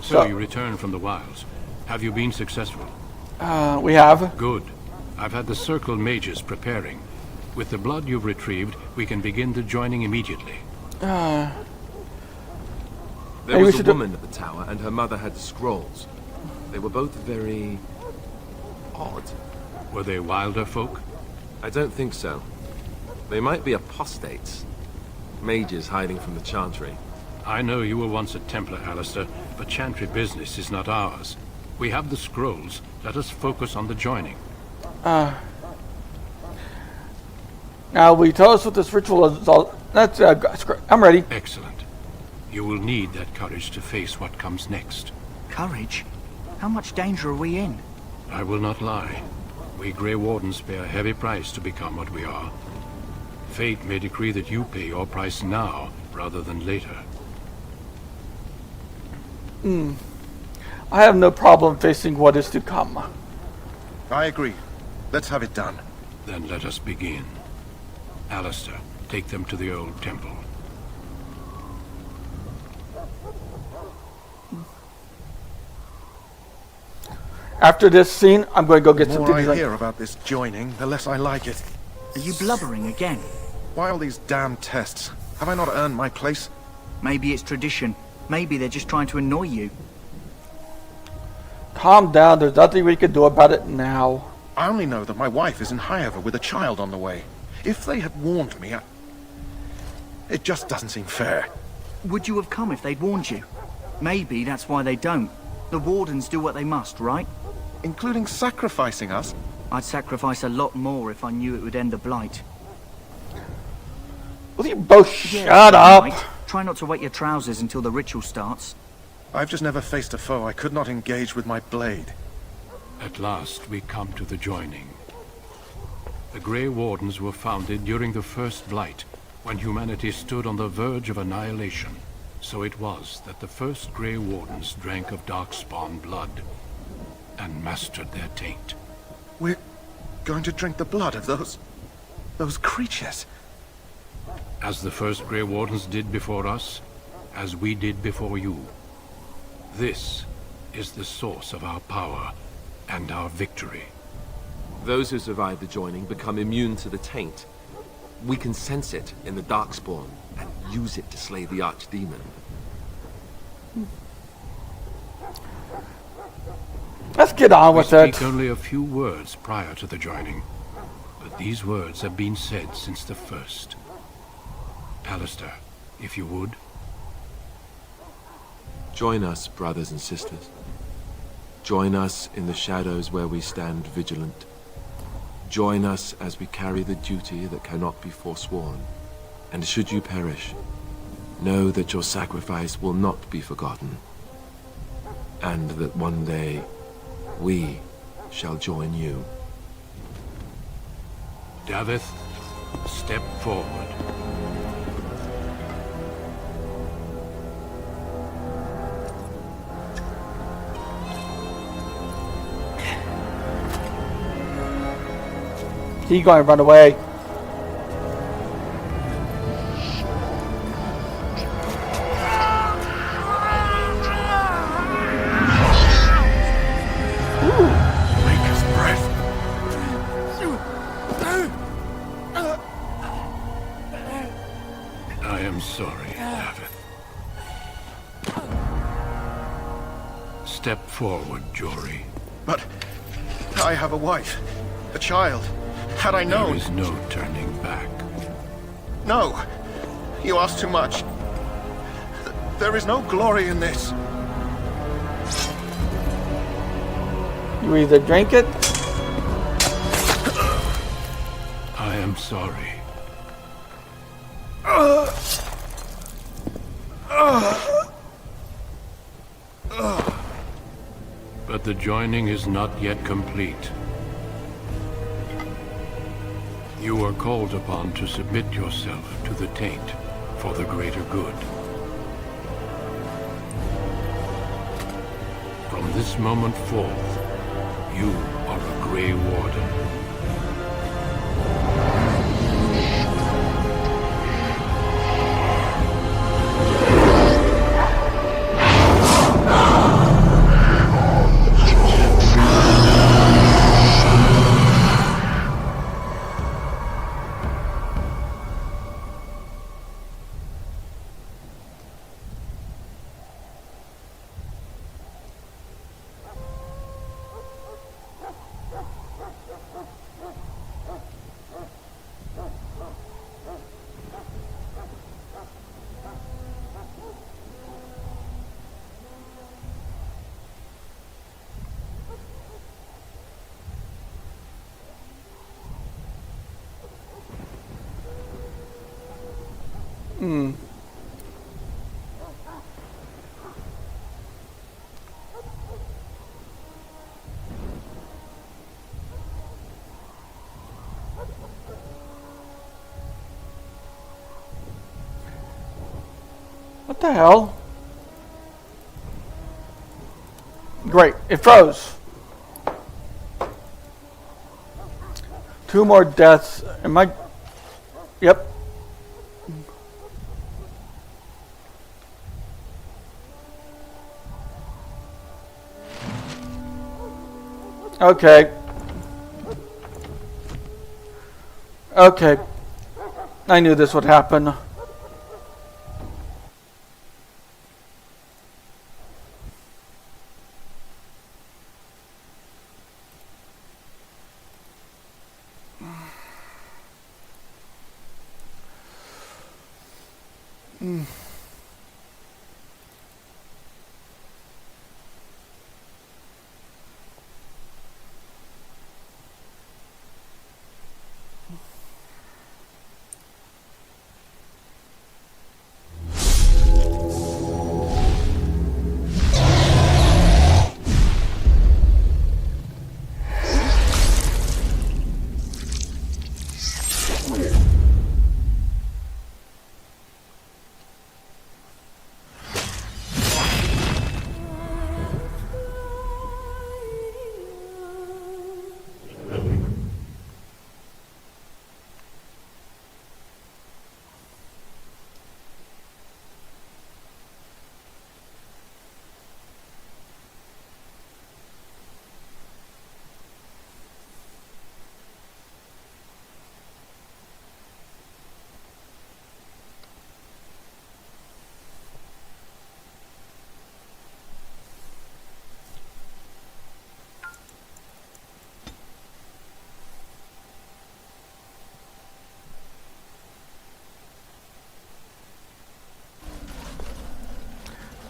So you returned from the wilds. Have you been successful? We have. Good. I've had the Circle mages preparing. With the blood you've retrieved, we can begin the joining immediately. There was a woman at the tower, and her mother had scrolls. They were both very... odd. Were they wilder folk? I don't think so. They might be apostates. Mages hiding from the Chantry. I know you were once a Templar, Alistair, but Chantry business is not ours. We have the scrolls. Let us focus on the joining. Now, will you tell us what this ritual is all... That's great. I'm ready. Excellent. You will need that courage to face what comes next. Courage? How much danger are we in? I will not lie. We Grey Wardens pay a heavy price to become what we are. Fate may decree that you pay your price now, rather than later. I have no problem facing what is to come. I agree. Let's have it done. Then let us begin. Alistair, take them to the old temple. After this scene, I'm going to go get some The more things. I hear about this joining, the less I like it. Are you blubbering again? Why all these damn tests? Have I not earned my place? Maybe it's tradition. Maybe they're just trying to annoy you. Calm down. There's nothing we can do about it now. I only know that my wife is in Highover with a child on the way. If they had warned me, it just doesn't seem fair. Would you have come if they'd warned you? Maybe that's why they don't. The Wardens do what they must, right? Including sacrificing us? I'd sacrifice a lot more if I knew it would end the Blight. Will you both shut up? Right. Try not to wet your trousers until the ritual starts. I've just never faced a foe I could not engage with my blade. At last, we come to the joining. The Grey Wardens were founded during the First Blight, when humanity stood on the verge of annihilation. So it was that the first Grey Wardens drank of Darkspawn blood and mastered their taint. We're going to drink the blood of those creatures. As the first Grey Wardens did before us, as we did before you. This is the source of our power and our victory. Those who survive the joining become immune to the taint. We can sense it in the Darkspawn and use it to slay the Archdemon. Let's get on with we it. speak only a few words prior to the joining, but these words have been said since the first. Alistair, if you would. Join us, brothers and sisters. Join us in the shadows where we stand vigilant. Join us as we carry the duty that cannot be forsworn. And should you perish, know that your sacrifice will not be forgotten. And that one day, we shall join you. Davith, step forward. He's going to run away. I am sorry, Davith. Step forward, Jory. But I have a wife, a child. Had I known... There is no turning back. No. You ask too much. There is no glory in this. You either drink it. I am sorry. But the joining is not yet complete. You are called upon to submit yourself to the taint for the greater good. From this moment forth, you are a Grey Warden. What the hell? Great, it froze. 2 more deaths. Am I? Yep. Okay. Okay. I knew this would happen.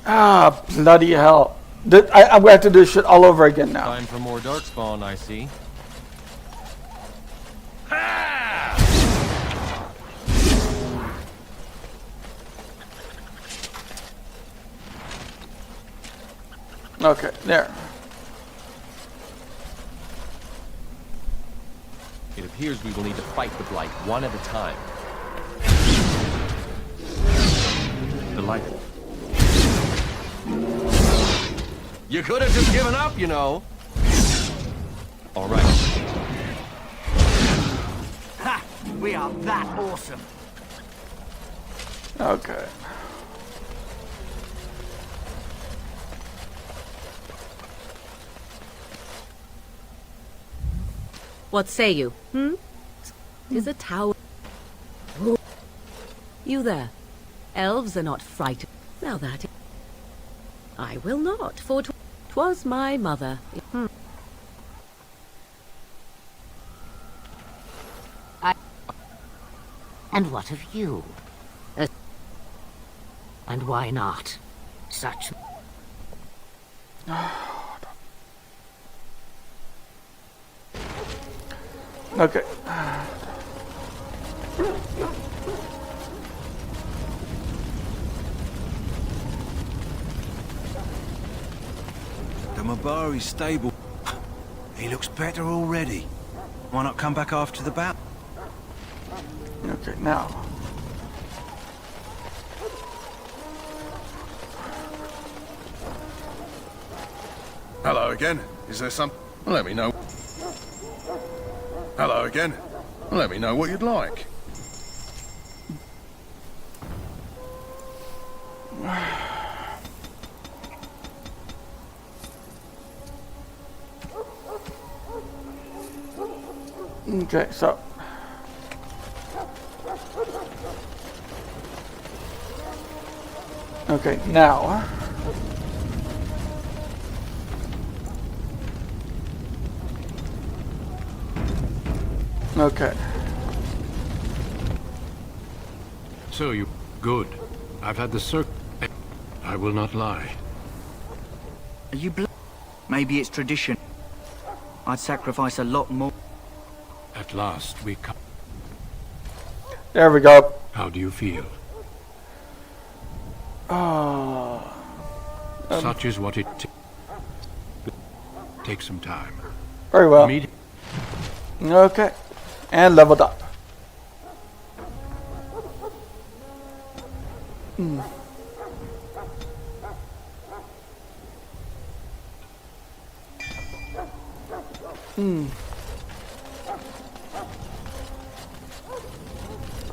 Ah, bloody hell. I'm going to have to do this shit all over again now. Time for more darkspawn, I see. Okay, there. It appears we will need to fight the Blight one at a time. The light. You could have just given up, you know. All right. Ha! We are that awesome. Okay. What say you? Is a tower... You there. Elves are not frightened. Now that... I will not, for 'twas my mother. And what of you? And why not? Such... Okay. The Mabari stable. He looks better already. Why not come back after the battle? Okay, now. Hello again. Is there some... Let me know. Hello again. Let me know what you'd like. Okay, so... Okay, now... Okay. So you... Good. I've had the I will not lie. Are you Maybe it's tradition. I'd sacrifice a lot more. At last we come. There we go. How do you feel? Such is what it takes some time. Very well. Okay. And leveled up.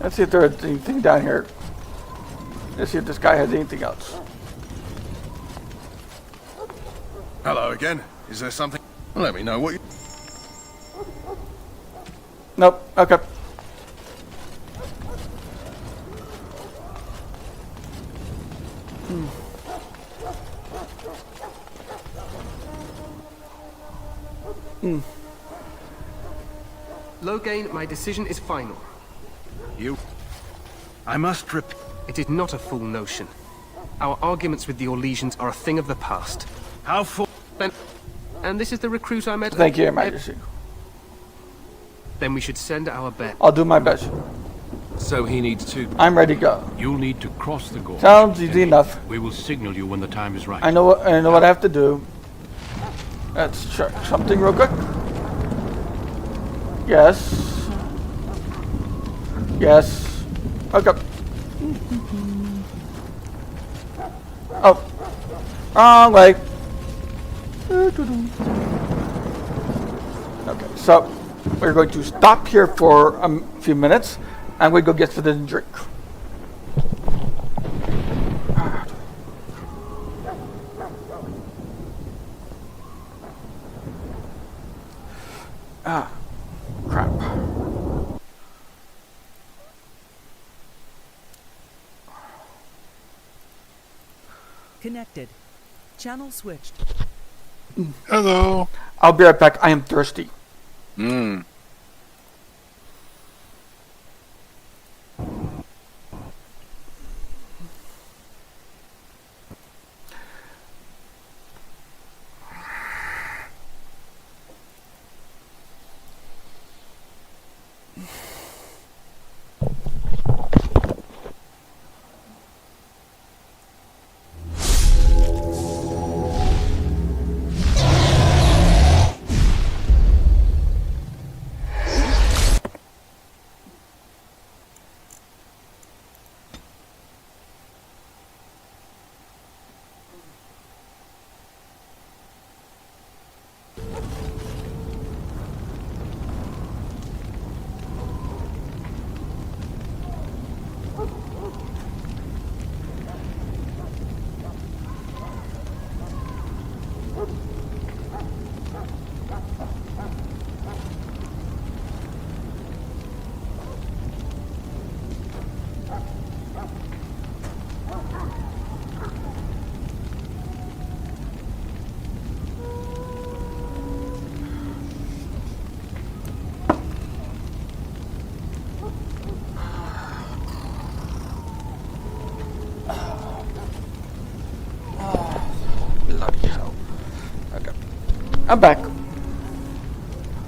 Let's see if there's anything down here. Let's see if this guy has anything else. Hello again. Is there something? Let me know what you... Nope. Okay. Logain, my decision is final. I must repeat. It is not a full notion. Our arguments with the Orlesians are a thing of the past. How full? And this is the recruit I met. Thank you, Your Majesty. Then we should send our bet. I'll do my best. So he needs to... I'm ready to go. You'll need to cross the gorge. Sounds easy enough. We will signal you when the time is right. I know what I have to do. Let's check something real quick. Yes. Yes. Okay. Oh. Wrong way. Okay, so we're going to stop here for a few minutes. I'm going to go get something to drink. Ah, crap. Connected. Channel switched. Hello. I'll be right back. I am thirsty. I'm back.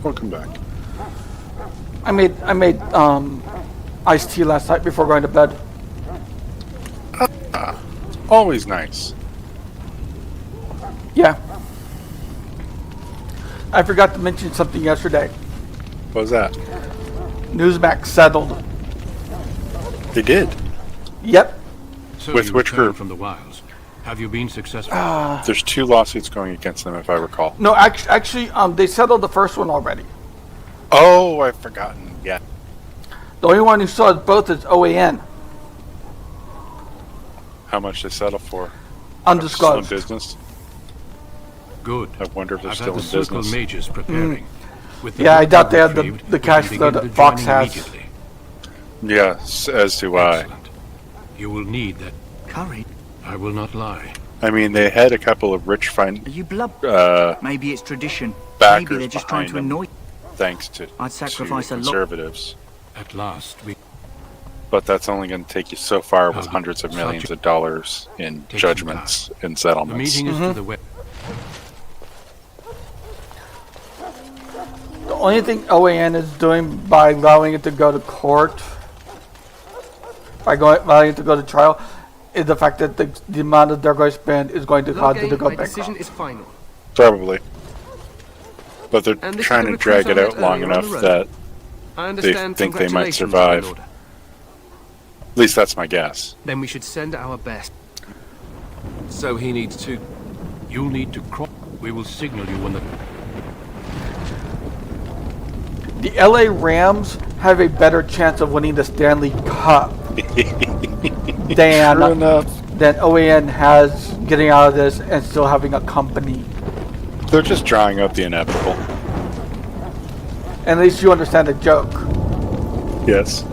Welcome back. I made iced tea last night before going to bed. Always nice. Yeah. I forgot to mention something yesterday. What was that? Newsmax settled. They did. Yep. So With you which returned group? From the wilds. Have you been successful? There's 2 lawsuits going against them, if I recall. No, actually, they settled the first one already. Oh, I've forgotten. Yeah. The only one who saw us both is OAN. How much they settle for? Undisclosed. Still in business? Good. I wonder if they're I've still had in the circle business. mages preparing. With the Yeah, I book doubt they have retrieved, the we cash can that begin the Fox joining has. immediately. Yes, as do I. You will need that. Curry? I will not lie. I mean, they had a couple of rich Are you blood? Maybe it's tradition. backers Maybe they're just trying behind to them, annoy. thanks to, I'd sacrifice to a lot. conservatives. At last, we But that's only going to take you so far with Um, hundreds of millions subject- of dollars in Take some judgments and The settlements. meeting is to the west. The only thing OAN is doing by allowing it to go to court, allowing it to go to trial, is the fact that the amount that they're going to spend is going to cause it to Logain, go my bankrupt. decision is final. Probably. But they're And this is trying the to drag recruit it I out met long earlier on enough the road. that I they understand. think they might Congratulations, survive. my lord. At least that's my guess. Then we should send our best. So he needs to. You'll need to cross. We will signal you when the. The LA Rams have a better chance of winning the Stanley Cup than OAN has getting out of this and still having a company. They're just drawing up the inevitable. At least you understand the joke. Yes.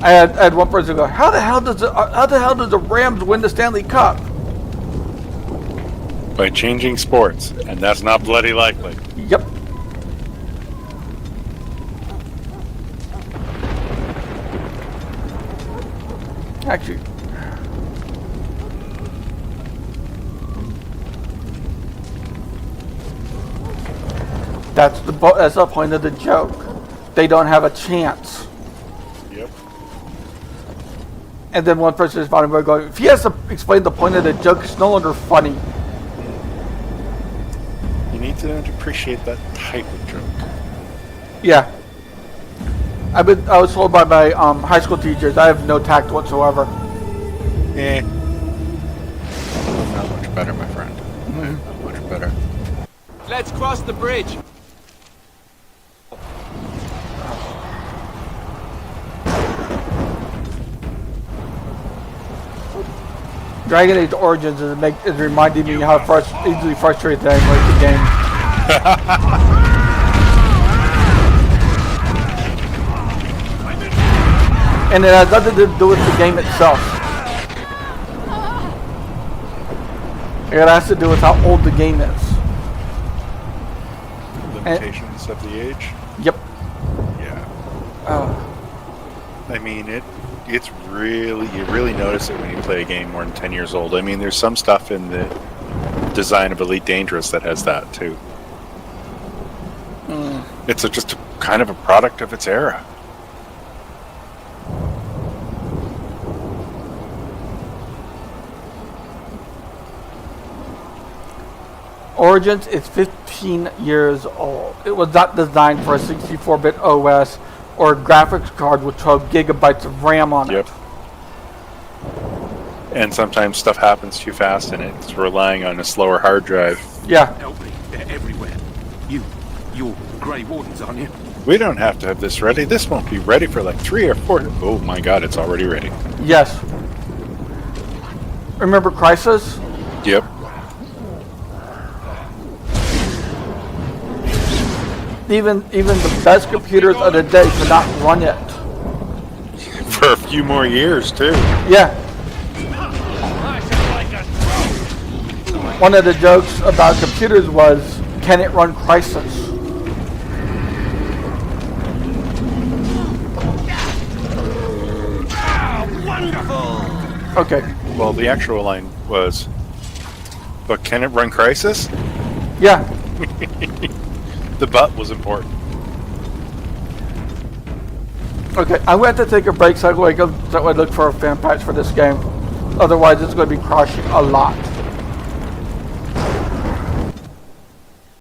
I had one person go, how the hell does the Rams win the Stanley Cup? By changing sports, and that's not bloody likely. Yep. Actually, that's the point of the joke. They don't have a chance. Yep. And then one person is finally going, if he has to explain the point of the joke, it's no longer funny. You need to appreciate that type of joke. Yeah. I was told by my high school teachers I have no tact whatsoever. Not much better, my friend. Not much better. Let's cross the bridge. Dragon Age Origins is reminding me how easily frustrated I am with the game. And it has nothing to do with the game itself. It has to do with how old the game is. Limitations of the age? Yep. Yeah. I mean, it's really, you really notice it when you play a game more than 10 years old. I mean, there's some stuff in the design of Elite Dangerous that has that too. It's just kind of a product of its era. Origins is 15 years old. It was not designed for a 64-bit OS or a graphics card with 12 gigabytes of RAM on it. And sometimes stuff happens too fast and it's relying on a slower hard drive. Yeah. Help me. They're everywhere. You're Grey Wardens, aren't you? We don't have to have this ready. This won't be ready for like 3 or 4. Oh my god, it's already ready. Yes. Remember Crisis? Yep. Even the best computers of the day could not run it. For a few more years too. Yeah. One of the jokes about computers was, can it run Crisis? Okay. Well, the actual line was, but can it run Crisis? Yeah. The but was important. Okay, I'm going to have to take a break so I can look for a fan patch for this game. Otherwise, it's going to be crashing a lot.